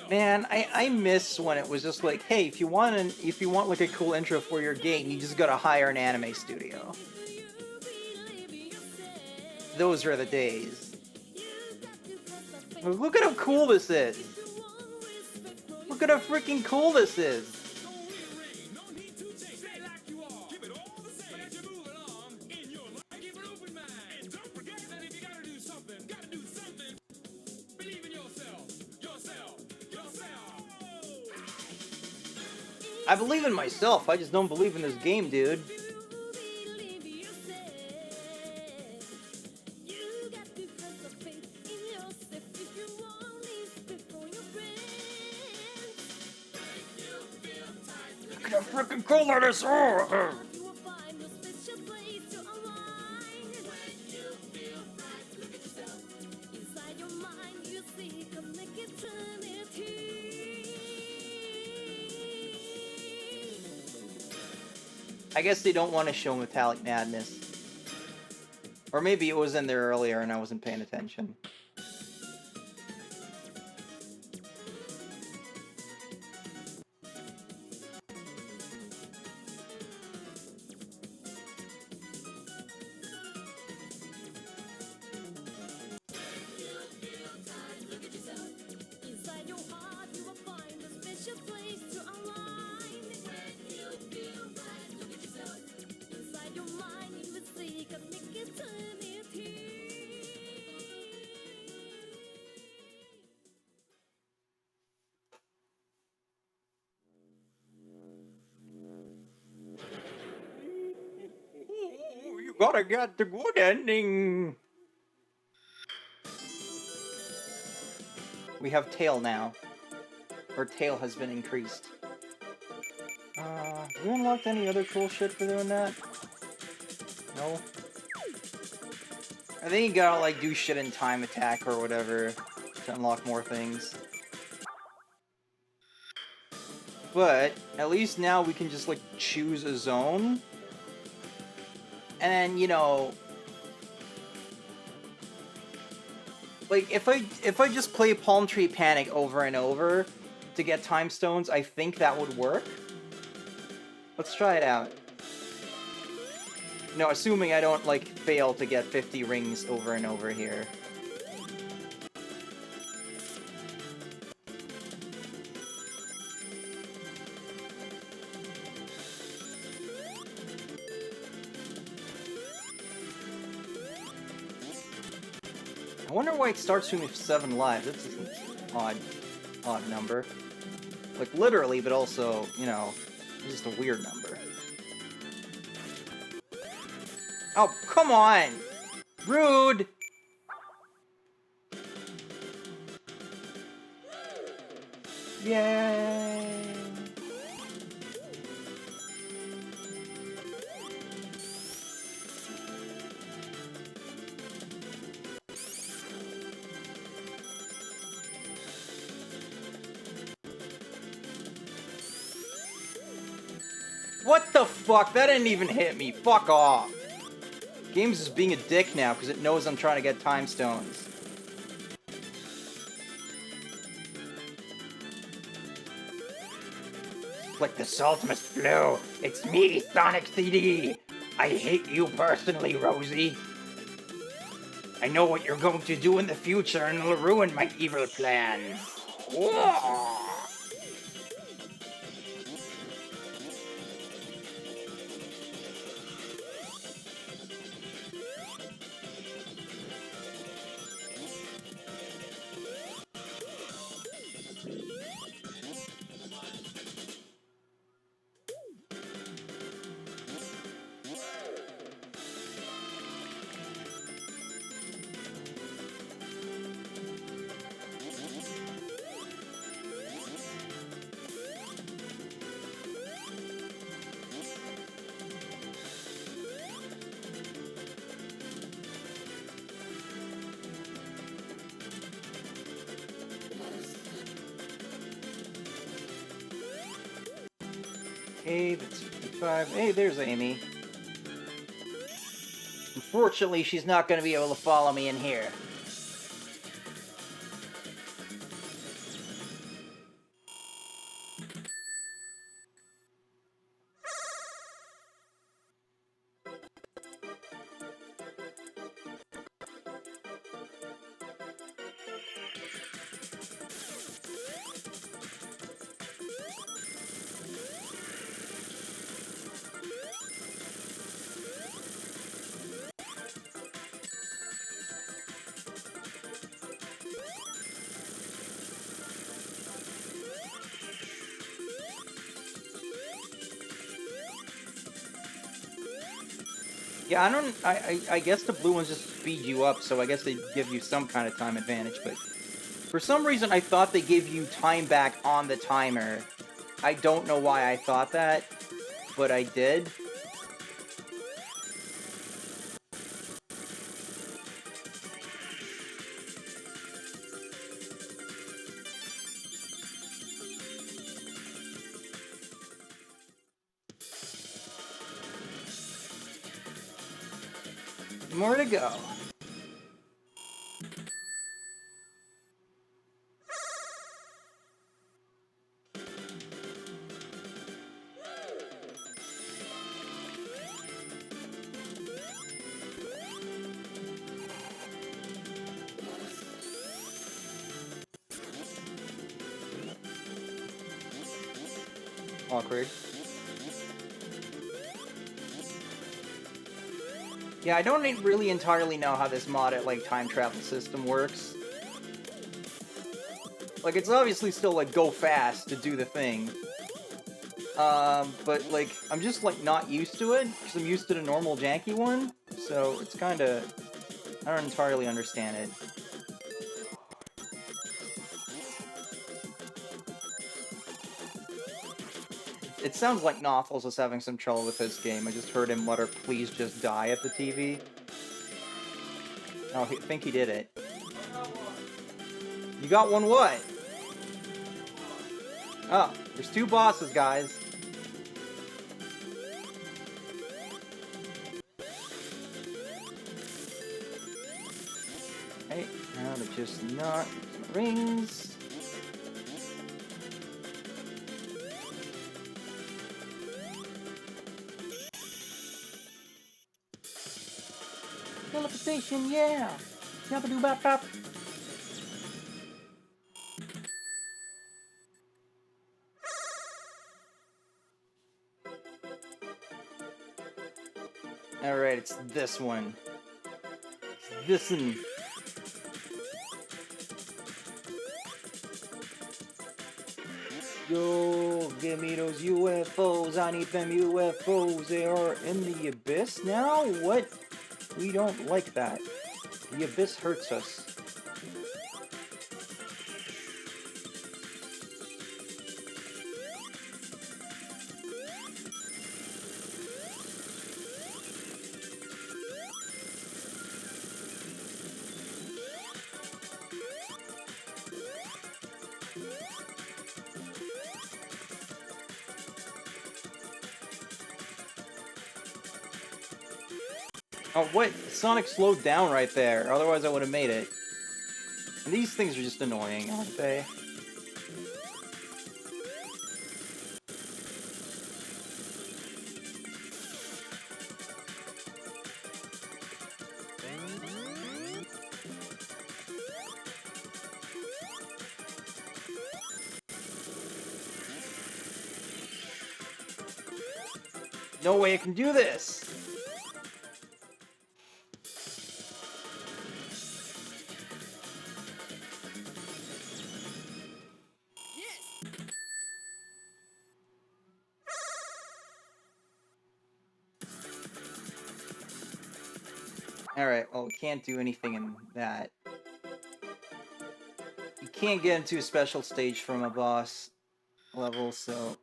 Speaker 1: Man, I miss when it was just like, hey, if you want like a cool intro for your game, you just gotta hire an anime studio. Those are the days. Look at how cool this is. Look at how freaking cool this is. I believe in myself, I just don't believe in this game, dude. Look at how freaking cool that is! I guess they don't want to show Metallic Madness. Or maybe it was in there earlier and I wasn't paying attention. You gotta get the good ending. We have Tail now. Or tail has been increased. Have you unlocked any other cool shit for doing that? No? I think you gotta, like, do shit in time attack or whatever to unlock more things. But, at least now we can just, like, choose a zone. And then, you know... Like, if I just play Palm Tree Panic over and over to get time stones, I think that would work. Let's try it out. No, assuming I don't, like, fail to get 50 rings over and over here. I wonder why it starts me with 7 lives. That's an odd number. Like, literally, but also, you know, it's just a weird number. Oh, come on! Rude! Yay! What the fuck? That didn't even hit me. Fuck off. Games is being a dick now because it knows I'm trying to get time stones. Like the salt must flow. It's me, Sonic CD. I hate you personally, Rosie. I know what you're going to do in the future and it'll ruin my evil plans. Whoa. Okay, that's 55. Hey, there's Amy. Unfortunately, she's not going to be able to follow me in here. Yeah, I guess the blue ones just speed you up, so I guess they give you some kind of time advantage, but for some reason I thought they give you time back on the timer. I don't know why I thought that, but I did. More to go. Awkward. Yeah, I don't really entirely know how this modded, like, time travel system works. Like, it's obviously still, like, go fast to do the thing. But, like, I'm just, like, not used to it, because I'm used to the normal janky one. So, it's kinda... I don't entirely understand it. It sounds like Nothels is having some trouble with this game. I just heard him mutter, "Please just die" at the TV. Oh, I think he did it. You got one what? Oh, there's 2 bosses, guys. Okay, now to just not rings. Teleportation, yeah! Yabba-doo-bop-bop. Alright, it's this one. It's this one. Yo, give me those UFOs. I need them UFOs. They are in the abyss now? What? We don't like that. The abyss hurts us. Oh, what? Sonic slowed down right there. Otherwise, I would have made it. And these things are just annoying, aren't they? No way I can do this! Alright, well, we can't do anything in that. You can't get into a special stage from a boss level, so...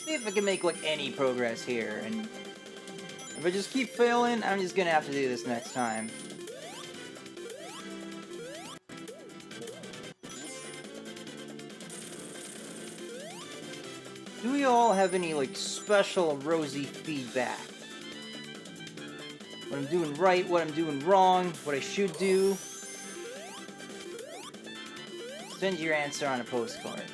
Speaker 1: see if I can make, like, any progress here, and... if I just keep failing, I'm just gonna have to do this next time. Do we all have any, like, special rosy feedback? What I'm doing right, what I'm doing wrong, what I should do? Send your answer on a postcard.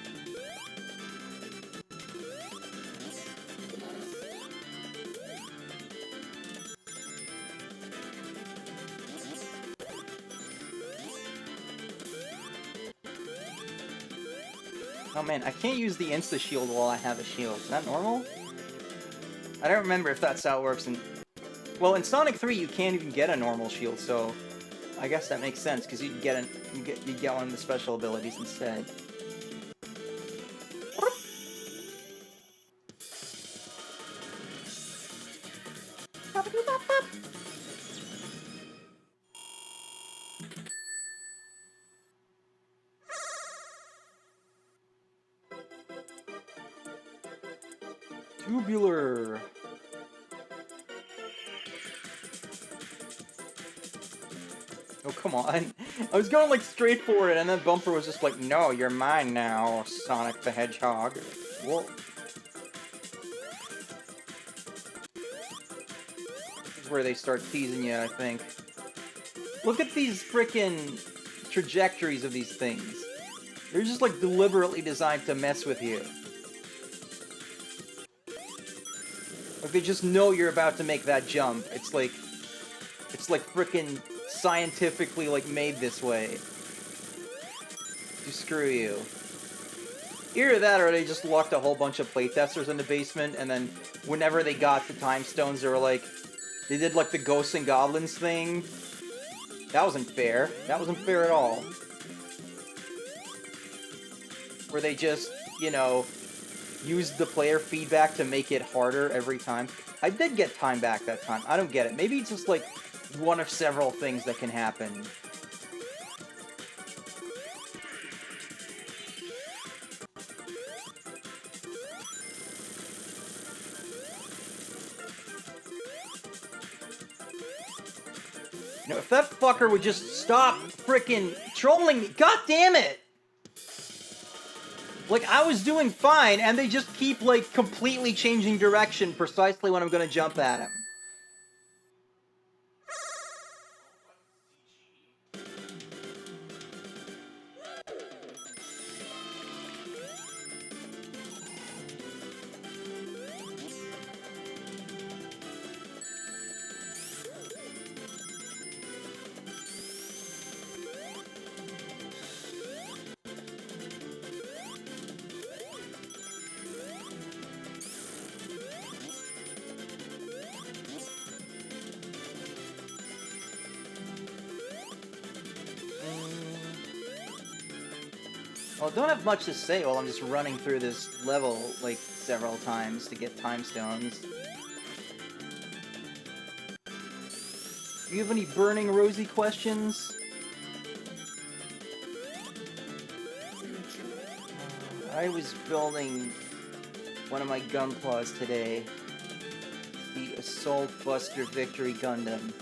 Speaker 1: Oh man, I can't use the insta-shield while I have a shield. Is that normal? I don't remember if that's how it works in... well, in Sonic 3 you can't even get a normal shield, so... I guess that makes sense, because you get one of the special abilities instead. Tubular. Oh, come on. I was going, like, straight for it, and then Bumper was just like, no, you're mine now, Sonic the Hedgehog. Whoa. This is where they start teasing you, I think. Look at these frickin' trajectories of these things. They're just, like, deliberately designed to mess with you. Like, they just know you're about to make that jump. It's like frickin' scientifically, like, made this way. To screw you. Either that, or they just locked a whole bunch of playtesters in the basement, and then whenever they got the time stones, they were like... they did, like, the Ghosts and Goblins thing. That wasn't fair. That wasn't fair at all. Where they just, you know... use the player feedback to make it harder every time. I did get time back that time. I don't get it. Maybe it's just like one of several things that can happen. You know, if that fucker would just stop frickin' trolling me, god damn it! Like, I was doing fine, and they just keep, like, completely changing direction precisely when I'm gonna jump at him. Well, I don't have much to say while I'm just running through this level, like, several times to get time stones. You have any burning rosy questions? I was building one of my Gunplas today. The Assault Buster Victory Gundam.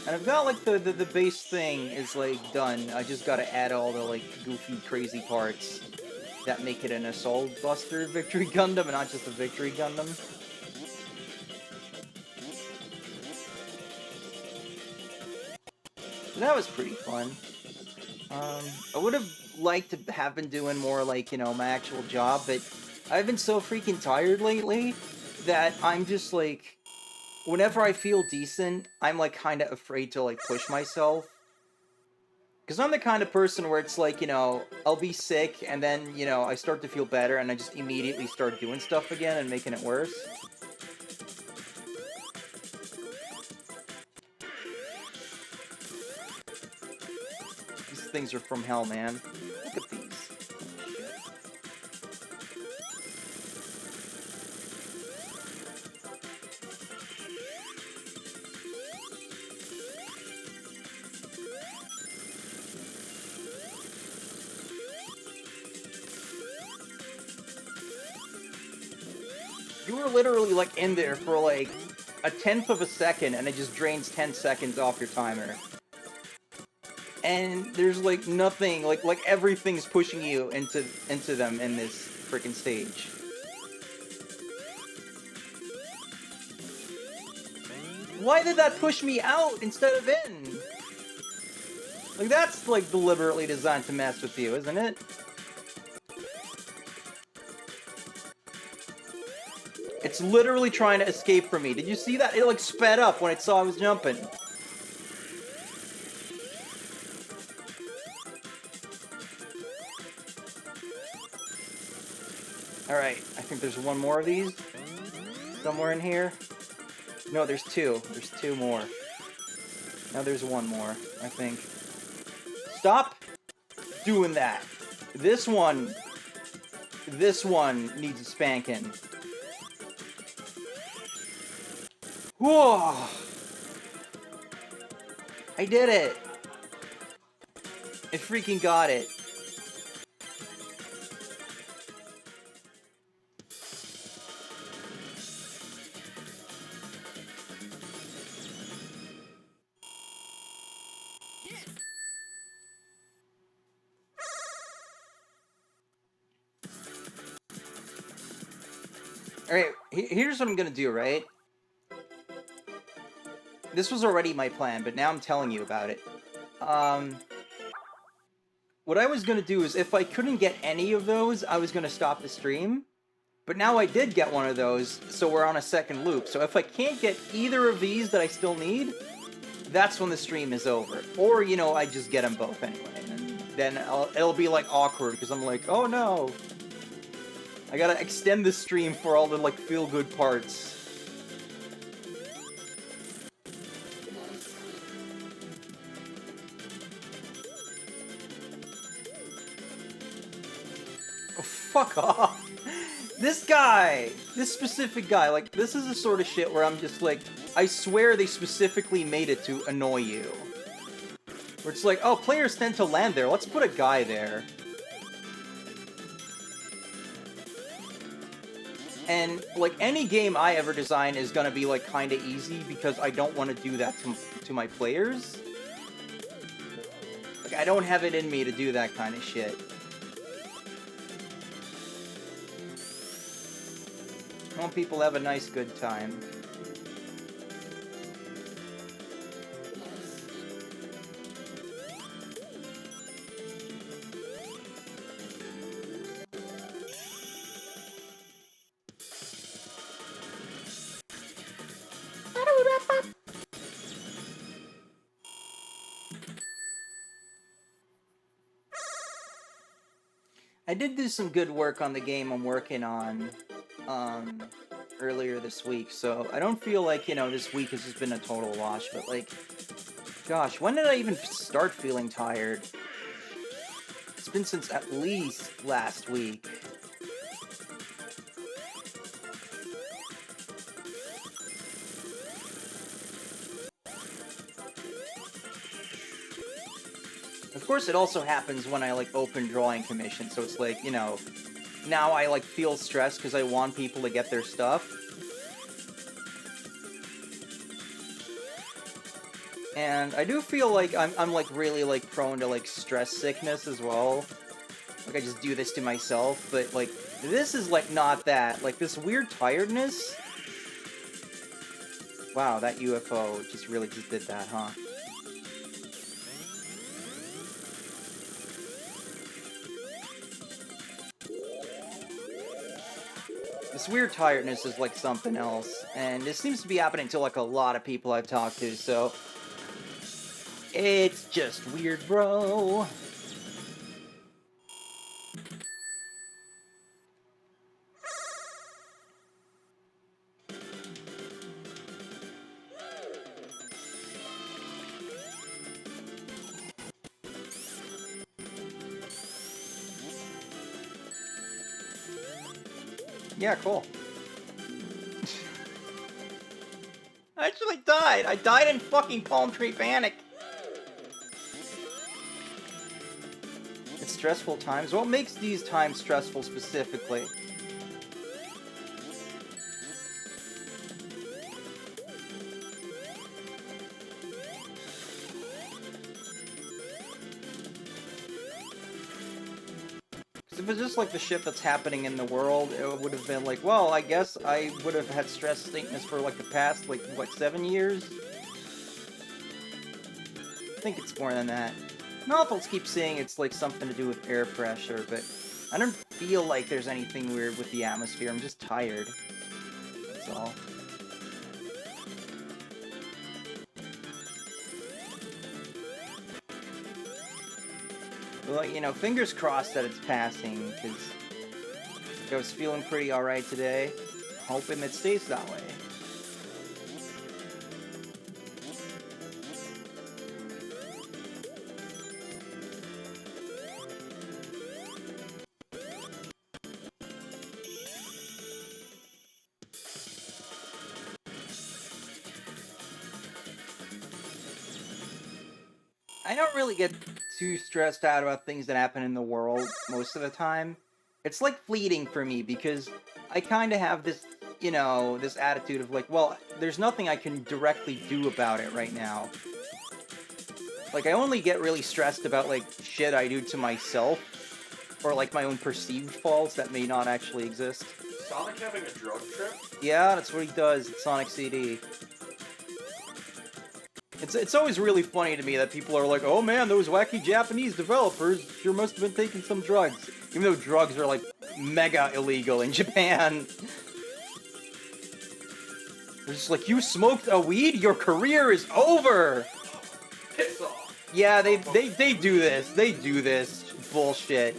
Speaker 1: And I've got, like, the base thing is, like, done. I just gotta add all the, like, goofy, crazy parts that make it an Assault Buster Victory Gundam and not just a Victory Gundam. So that was pretty fun. I would have liked to have been doing more, like, you know, my actual job, but I've been so freaking tired lately that I'm just, like, whenever I feel decent, I'm, like, kind of afraid to, like, push myself. Because I'm the kind of person where it's like, you know, I'll be sick, and then, you know, I start to feel better, and I just immediately start doing stuff again and making it worse. These things are from hell, man. Look at these. You were literally, like, in there for, like, a tenth of a second, and it just drains 10 seconds off your timer. And there's, like, nothing, like everything's pushing you into them in this freaking stage. Why did that push me out instead of in? Like, that's, like, deliberately designed to mess with you, isn't it? It's literally trying to escape from me. Did you see that? It, like, sped up when it saw I was jumping. Alright, I think there's one more of these. Somewhere in here. No, there's two. There's two more. Now there's one more, I think. Stop doing that. This one needs a spanking. Whoa! I did it! I freaking got it. Alright, here's what I'm gonna do, right? This was already my plan, but now I'm telling you about it. What I was gonna do is, if I couldn't get any of those, I was gonna stop the stream. But now I did get one of those, so we're on a second loop. So if I can't get either of these that I still need, that's when the stream is over. Or, you know, I just get them both anyway. And then it'll be, like, awkward, because I'm like, oh no! I gotta extend the stream for all the, like, feel-good parts. Oh, fuck off! This guy! This specific guy, like, this is the sort of shit where I'm just like, I swear they specifically made it to annoy you. Where it's like, oh, players tend to land there, let's put a guy there. And, like, any game I ever design is gonna be, like, kinda easy because I don't want to do that to my players. Like, I don't have it in me to do that kind of shit. I want people to have a nice, good time. I did do some good work on the game I'm working on, earlier this week, so I don't feel like, you know, this week has just been a total wash, but, like, gosh, when did I even start feeling tired? It's been since at least last week. Of course, it also happens when I, like, open drawing commission, so it's like, you know, now I, like, feel stressed because I want people to get their stuff. And I do feel like I'm like, really, like, prone to, like, stress sickness as well. Like, I just do this to myself, but, like, this is, like, not that. Like, this weird tiredness... Wow, that UFO just really just did that, huh? This weird tiredness is, like, something else, and this seems to be happening to, like, a lot of people I've talked to, so... It's just weird, bro. Yeah, cool. I actually died! I died in fucking Palm Tree Panic! It's stressful times? What makes these times stressful specifically? If it's just like the shit that's happening in the world, it would have been like, well, I guess I would have had stress sickness for like the past, like, what, 7 years? I think it's more than that. Novels keep saying it's like something to do with air pressure, but I don't feel like there's anything weird with the atmosphere. I'm just tired. That's all. Well, you know, fingers crossed that it's passing, because I was feeling pretty alright today. Hoping it stays that way. I don't really get too stressed out about things that happen in the world most of the time. It's like fleeting for me because I kind of have this, you know, this attitude of like, well, there's nothing I can directly do about it right now. Like, I only get really stressed about, like, shit I do to myself, or, like, my own perceived faults that may not actually exist.
Speaker 2: Sonic having a drug trip?
Speaker 1: Yeah, that's what he does at Sonic CD. It's always really funny to me that people are like, oh man, those wacky Japanese developers sure must have been taking some drugs. Even though drugs are, like, mega illegal in Japan. They're just like, you smoked a weed? Your career is over!
Speaker 2: Piss off!
Speaker 1: Yeah, they do this. They do this bullshit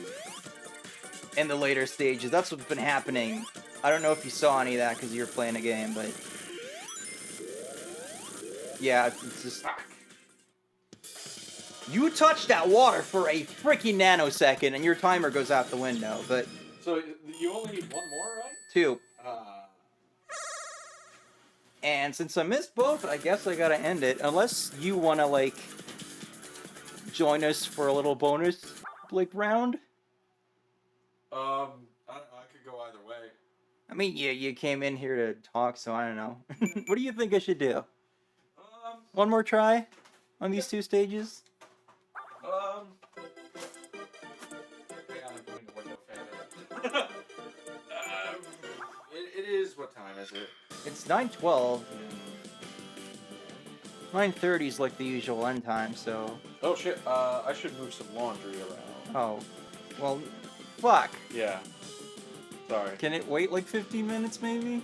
Speaker 1: in the later stages. That's what's been happening. I don't know if you saw any of that because you were playing a game, but... Yeah, it's just... You touch that water for a freaking nanosecond and your timer goes out the window, but...
Speaker 2: So you only need one more, right?
Speaker 1: 2. And since I missed both, I guess I gotta end it. Unless you wanna, like, join us for a little bonus, like, round?
Speaker 2: I could go either way.
Speaker 1: I mean, you came in here to talk, so I don't know. What do you think I should do? One more try on these 2 stages?
Speaker 2: Hang on, I'm doing the window fan. It is, what time is it?
Speaker 1: It's 9:12. 9:30 is like the usual end time, so...
Speaker 2: Oh shit, I should move some laundry around.
Speaker 1: Oh. Well, fuck.
Speaker 2: Yeah. Sorry.
Speaker 1: Can it wait like 15 minutes, maybe?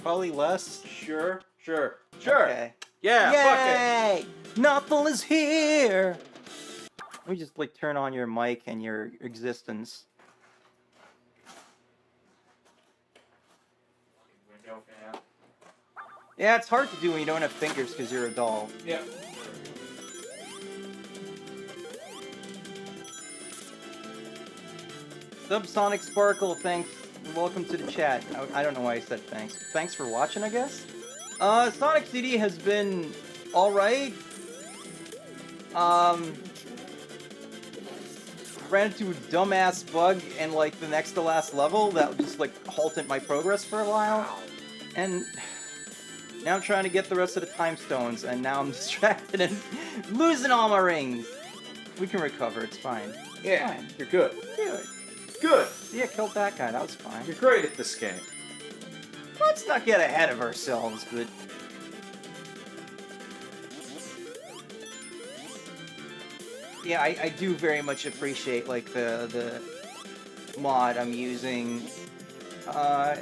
Speaker 1: Probably less.
Speaker 2: Sure.
Speaker 1: Okay.
Speaker 2: Yeah, fuck
Speaker 1: Yay! Nothing is here! Let me just, like, turn on your mic and your existence.
Speaker 2: it. Window fan.
Speaker 1: Yeah, it's hard to do when you don't have fingers because you're a doll.
Speaker 2: Yeah.
Speaker 1: Subsonic Sparkle, thanks. Welcome to the chat. I don't know why I said thanks. Thanks for watching, I guess? Sonic CD has been alright. Ran into a dumbass bug in, like, the next to last level that just, like, halted my progress for a while. And now I'm trying to get the rest of the time stones, and now I'm distracted and losing all my rings. We can recover, it's fine.
Speaker 2: Yeah,
Speaker 1: Fine.
Speaker 2: you're good.
Speaker 1: Good.
Speaker 2: Good.
Speaker 1: Yeah, killed that guy, that was fine.
Speaker 2: You're great at this game.
Speaker 1: Let's not get ahead of ourselves, but... Yeah, I do very much appreciate, like, the mod I'm using.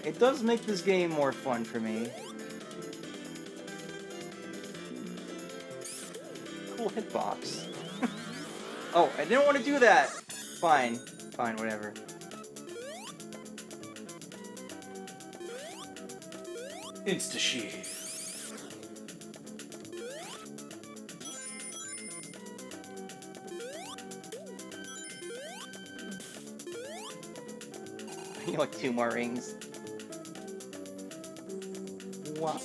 Speaker 1: It does make this game more fun for me. Cool hitbox. Oh, I didn't want to do that! Fine. Fine, whatever.
Speaker 2: Insta-shield.
Speaker 1: I need like 2 more rings. Wow.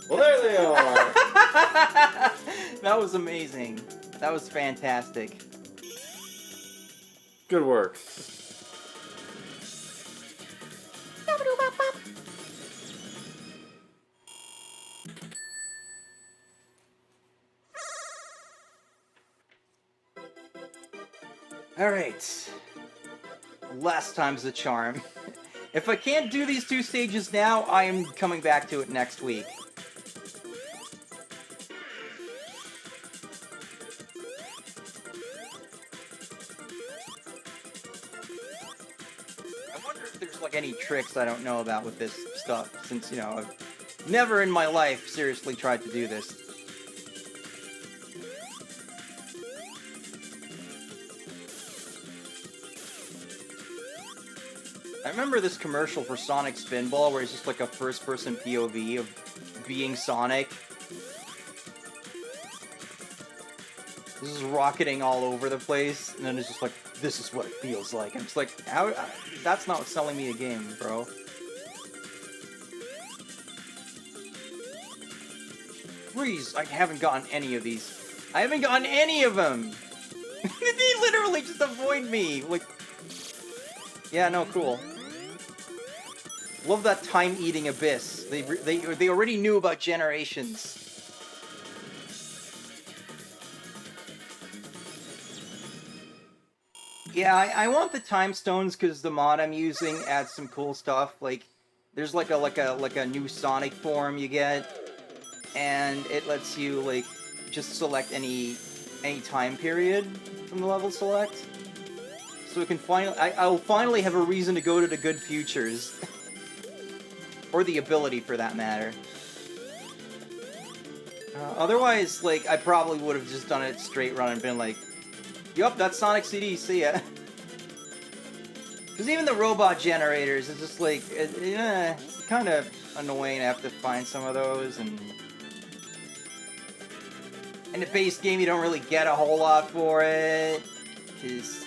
Speaker 2: Well, there they are.
Speaker 1: That was amazing. That was fantastic.
Speaker 2: Good work.
Speaker 1: Alright. Last time's the charm. If I can't do these 2 stages now, I am coming back to it next week. I wonder if there's like any tricks I don't know about with this stuff, since, you know, I've never in my life seriously tried to do this. I remember this commercial for Sonic Spinball where it's just like a first-person POV of being Sonic. This is rocketing all over the place, and then it's just like, this is what it feels like. And it's like, how? That's not selling me a game, bro. Please, I haven't gotten any of these. I haven't gotten any of them! They literally just avoid me! Like... Yeah, no, cool. Love that time-eating abyss. They already knew about generations. Yeah, I want the time stones because the mod I'm using adds some cool stuff. Like, there's like a new Sonic form you get, and it lets you like just select any time period from the level select. So it can I'll finally have a reason to go to the good futures. Or the ability, for that matter. Otherwise, like, I probably would have just done it straight run and been like, yup, that's Sonic CD, see ya. Because even the robot generators, it's just like, it's kind of annoying to have to find some of those, and... In the base game, you don't really get a whole lot for it, because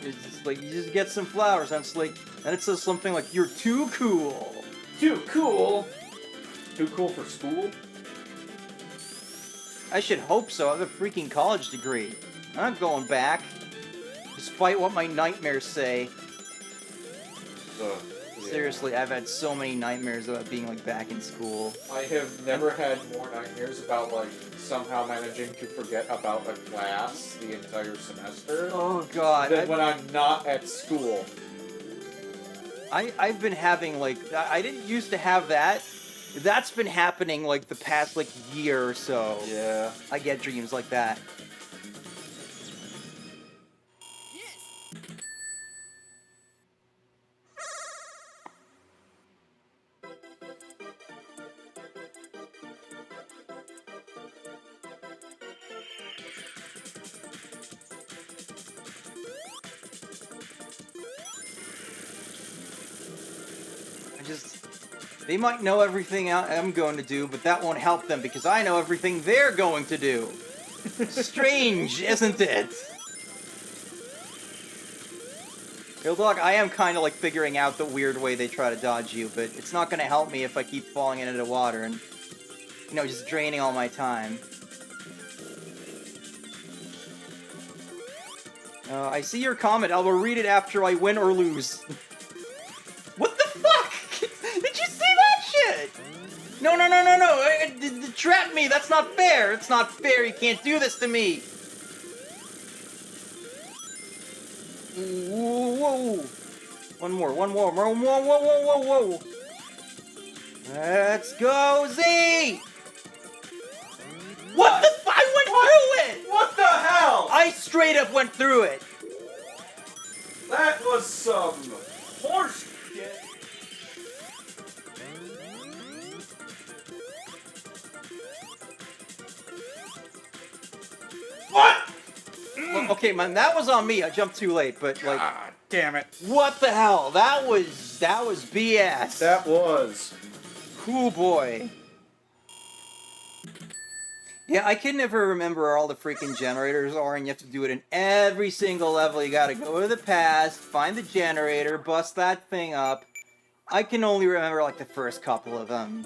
Speaker 1: It's just like, you just get some flowers, and it's like, and it says something like, you're too cool.
Speaker 2: Too cool? Too cool for school?
Speaker 1: I should hope so. I have a freaking college degree. I'm not going back. Despite what my nightmares say.
Speaker 2: Yeah.
Speaker 1: Seriously, I've had so many nightmares about being, like, back in school.
Speaker 2: I have never had more nightmares about, like, somehow managing to forget about a class the entire semester
Speaker 1: Oh, God.
Speaker 2: than when I'm not at school.
Speaker 1: I've been having, like, I didn't used to have that. That's been happening, like, the past, like, year or so.
Speaker 2: Yeah.
Speaker 1: I get dreams like that. They might know everything I'm going to do, but that won't help them because I know everything they're going to do. Strange, isn't it? Real talk, I am kind of like figuring out the weird way they try to dodge you, but it's not going to help me if I keep falling into the water and, you know, just draining all my time. I see your comment. I will read it after I win or lose. What the fuck? Did you see that shit? No. Trap me. That's not fair. It's not fair. You can't do this to me. Whoa. One more. Whoa. Let's go, Z! What the f- I went through it!
Speaker 2: What the hell?
Speaker 1: I straight up went through it.
Speaker 2: That was some horse shit. What?
Speaker 1: Well, okay, man, that was on me. I jumped too late, but like,
Speaker 2: God damn it.
Speaker 1: what the hell? That was BS.
Speaker 2: That was.
Speaker 1: Cool boy. Yeah, I can never remember where all the freaking generators are, and you have to do it in every single level. You gotta go to the past, find the generator, bust that thing up. I can only remember like the first couple of them.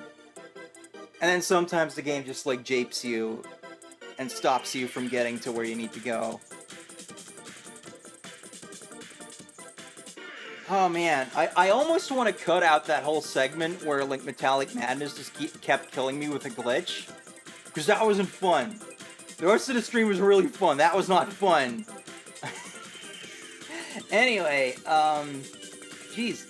Speaker 1: And then sometimes the game just like japes you and stops you from getting to where you need to go. Oh man, I almost want to cut out that whole segment where like Metallic Madness just kept killing me with a glitch. Because that wasn't fun. The rest of the stream was really fun. That was not fun. Anyway, geez.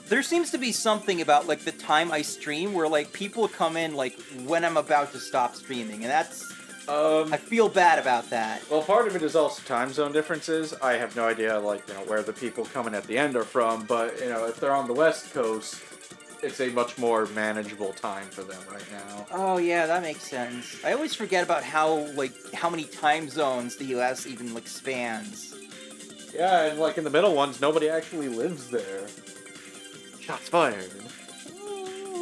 Speaker 1: There seems to be something about, like, the time I stream where, like, people come in, like, when I'm about to stop streaming. And that's... I feel bad about that.
Speaker 2: Well, part of it is also time zone differences. I have no idea, like, you know, where the people coming at the end are from. But, you know, if they're on the West Coast, it's a much more manageable time for them right now.
Speaker 1: Oh, yeah, that makes sense. I always forget about how many time zones the U.S. even, like, spans.
Speaker 2: Yeah, and, like, in the middle ones, nobody actually lives there. Shots fired.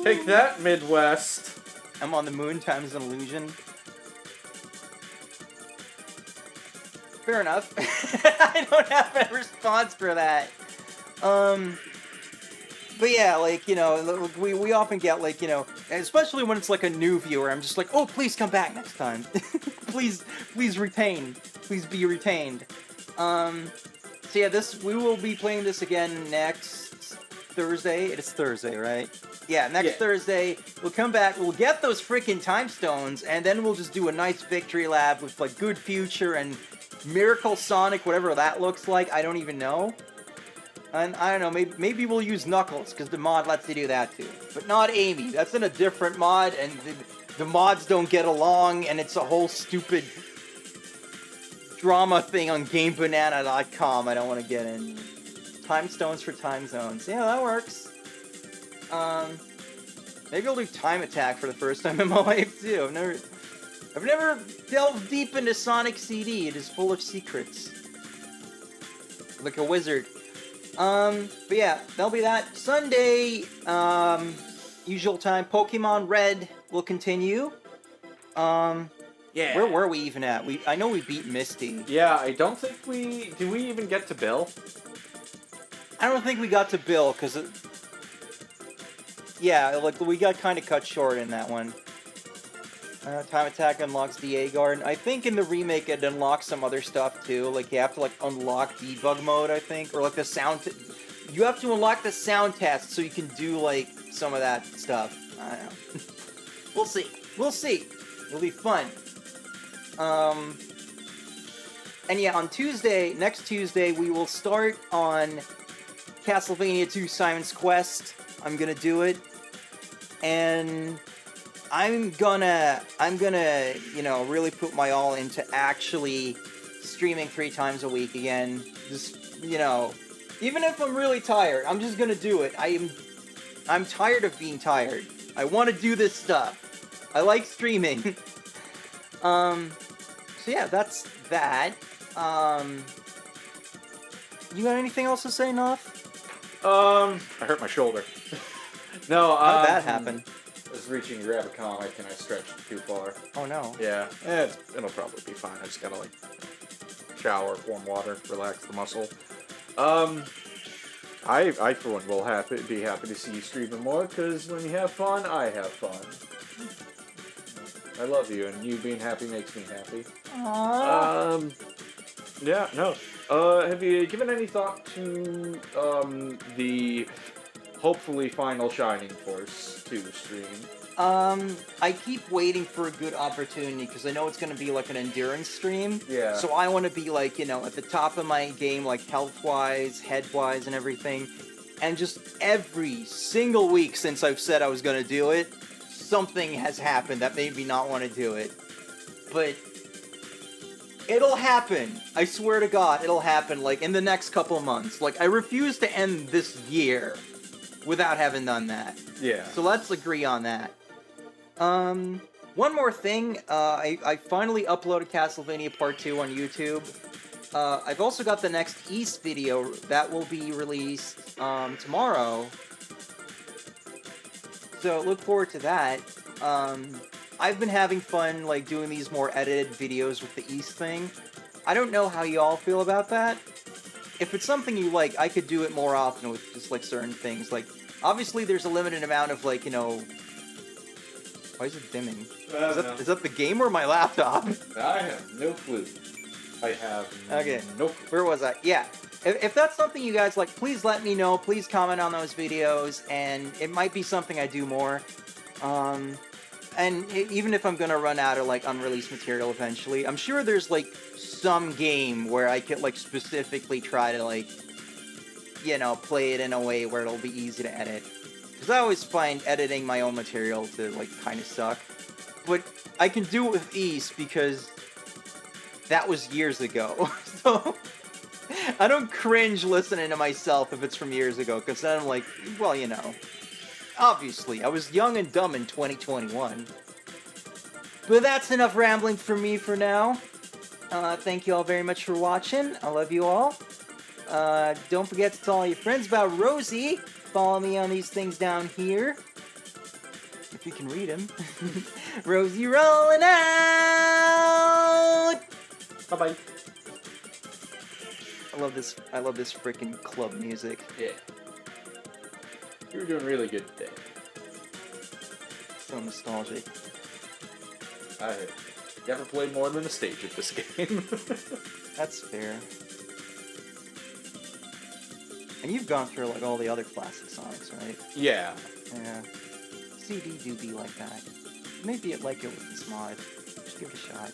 Speaker 2: Take that, Midwest.
Speaker 1: I'm on the moon, time is an illusion. Fair enough. I don't have a response for that. But yeah, like, you know, we often get, like, you know, especially when it's, like, a new viewer, I'm just like, oh, please come back next time. please retain. Please be retained. So yeah, we will be playing this again next Thursday. It is Thursday, right? Yeah, next Thursday, we'll come back, we'll get those freaking time stones, and then we'll just do a nice victory lab with, like, Good Future and Miracle Sonic, whatever that looks like. I don't even know. And I don't know, maybe we'll use Knuckles, because the mod lets you do that too. But not Amy. That's in a different mod, and the mods don't get along, and it's a whole stupid drama thing on GameBanana.com I don't want to get in. Time stones for time zones. Yeah, that works. Maybe I'll do Time Attack for the first time in my life, too. I've never delved deep into Sonic CD. It is full of secrets. Like a wizard. But yeah, that'll be that. Sunday, usual time, Pokemon Red will continue.
Speaker 2: Yeah.
Speaker 1: Where were we even at? I know we beat Misty.
Speaker 2: Yeah, I don't think did we even get to Bill?
Speaker 1: I don't think we got to Bill, because... Yeah, like, we got kind of cut short in that one. Time Attack unlocks DA Guard. I think in the remake it unlocks some other stuff, too. Like, you have to, like, unlock debug mode, I think. Or, like, the sound... You have to unlock the sound test so you can do, like, some of that stuff. I don't know. We'll see. We'll see. It'll be fun. And yeah, on Tuesday, next Tuesday, we will start on Castlevania 2 Simon's Quest. I'm gonna do it. And I'm gonna, you know, really put my all into actually streaming 3 times a week again. Just, you know, even if I'm really tired, I'm just gonna do it. I'm tired of being tired. I want to do this stuff. I like streaming. So yeah, that's that. You got anything else to say, Noth?
Speaker 2: I hurt my shoulder. No,
Speaker 1: How did that happen?
Speaker 2: I was reaching to grab a comic and I stretched too far.
Speaker 1: Oh no.
Speaker 2: Yeah, it'll probably be fine. I just gotta, like, shower, warm water, relax the muscle. I for one will be happy to see you streaming more, because when you have fun, I have fun. I love you, and you being happy makes me happy.
Speaker 1: Aww.
Speaker 2: Yeah, no. Have you given any thought to, the hopefully final Shining Force 2 stream?
Speaker 1: I keep waiting for a good opportunity, because I know it's going to be like an endurance stream.
Speaker 2: Yeah.
Speaker 1: So I want to be like, you know, at the top of my game, like health-wise, head-wise, and everything. And just every single week since I've said I was going to do it, something has happened that made me not want to do it. But it'll happen. I swear to God, it'll happen, like, in the next couple months. Like, I refuse to end this year without having done that.
Speaker 2: Yeah.
Speaker 1: So let's agree on that. One more thing. I finally uploaded Castlevania Part 2 on YouTube. I've also got the next East video that will be released tomorrow. So look forward to that. I've been having fun, like, doing these more edited videos with the East thing. I don't know how y'all feel about that. If it's something you like, I could do it more often with just, like, certain things. Like, obviously there's a limited amount of, like, you know... Why is it dimming? Is that the game or my laptop?
Speaker 2: I have no clue. I have
Speaker 1: okay.
Speaker 2: no clue.
Speaker 1: Where was I? Yeah. If that's something you guys like, please let me know. Please comment on those videos, and it might be something I do more. And even if I'm gonna run out of, like, unreleased material eventually, I'm sure there's, like, some game where I could, like, specifically try to, like, you know, play it in a way where it'll be easy to edit. Because I always find editing my own material to, like, kind of suck. But I can do it with ease because that was years ago. So I don't cringe listening to myself if it's from years ago, because then I'm like, well, you know, obviously, I was young and dumb in 2021. But that's enough rambling for me for now. Thank you all very much for watching. I love you all. Don't forget to tell all your friends about Rosie. Follow me on these things down here. If you can read them. Rosie rolling out!
Speaker 2: Bye-bye.
Speaker 1: I love this freaking club music.
Speaker 2: Yeah. You were doing really good today.
Speaker 1: So nostalgic.
Speaker 2: I never played more than a stage of this game.
Speaker 1: That's fair. And you've gone through, like, all the other classic songs, right?
Speaker 2: Yeah.
Speaker 1: Yeah. CD do be like that. Maybe it like it with this mod. Just give it a shot.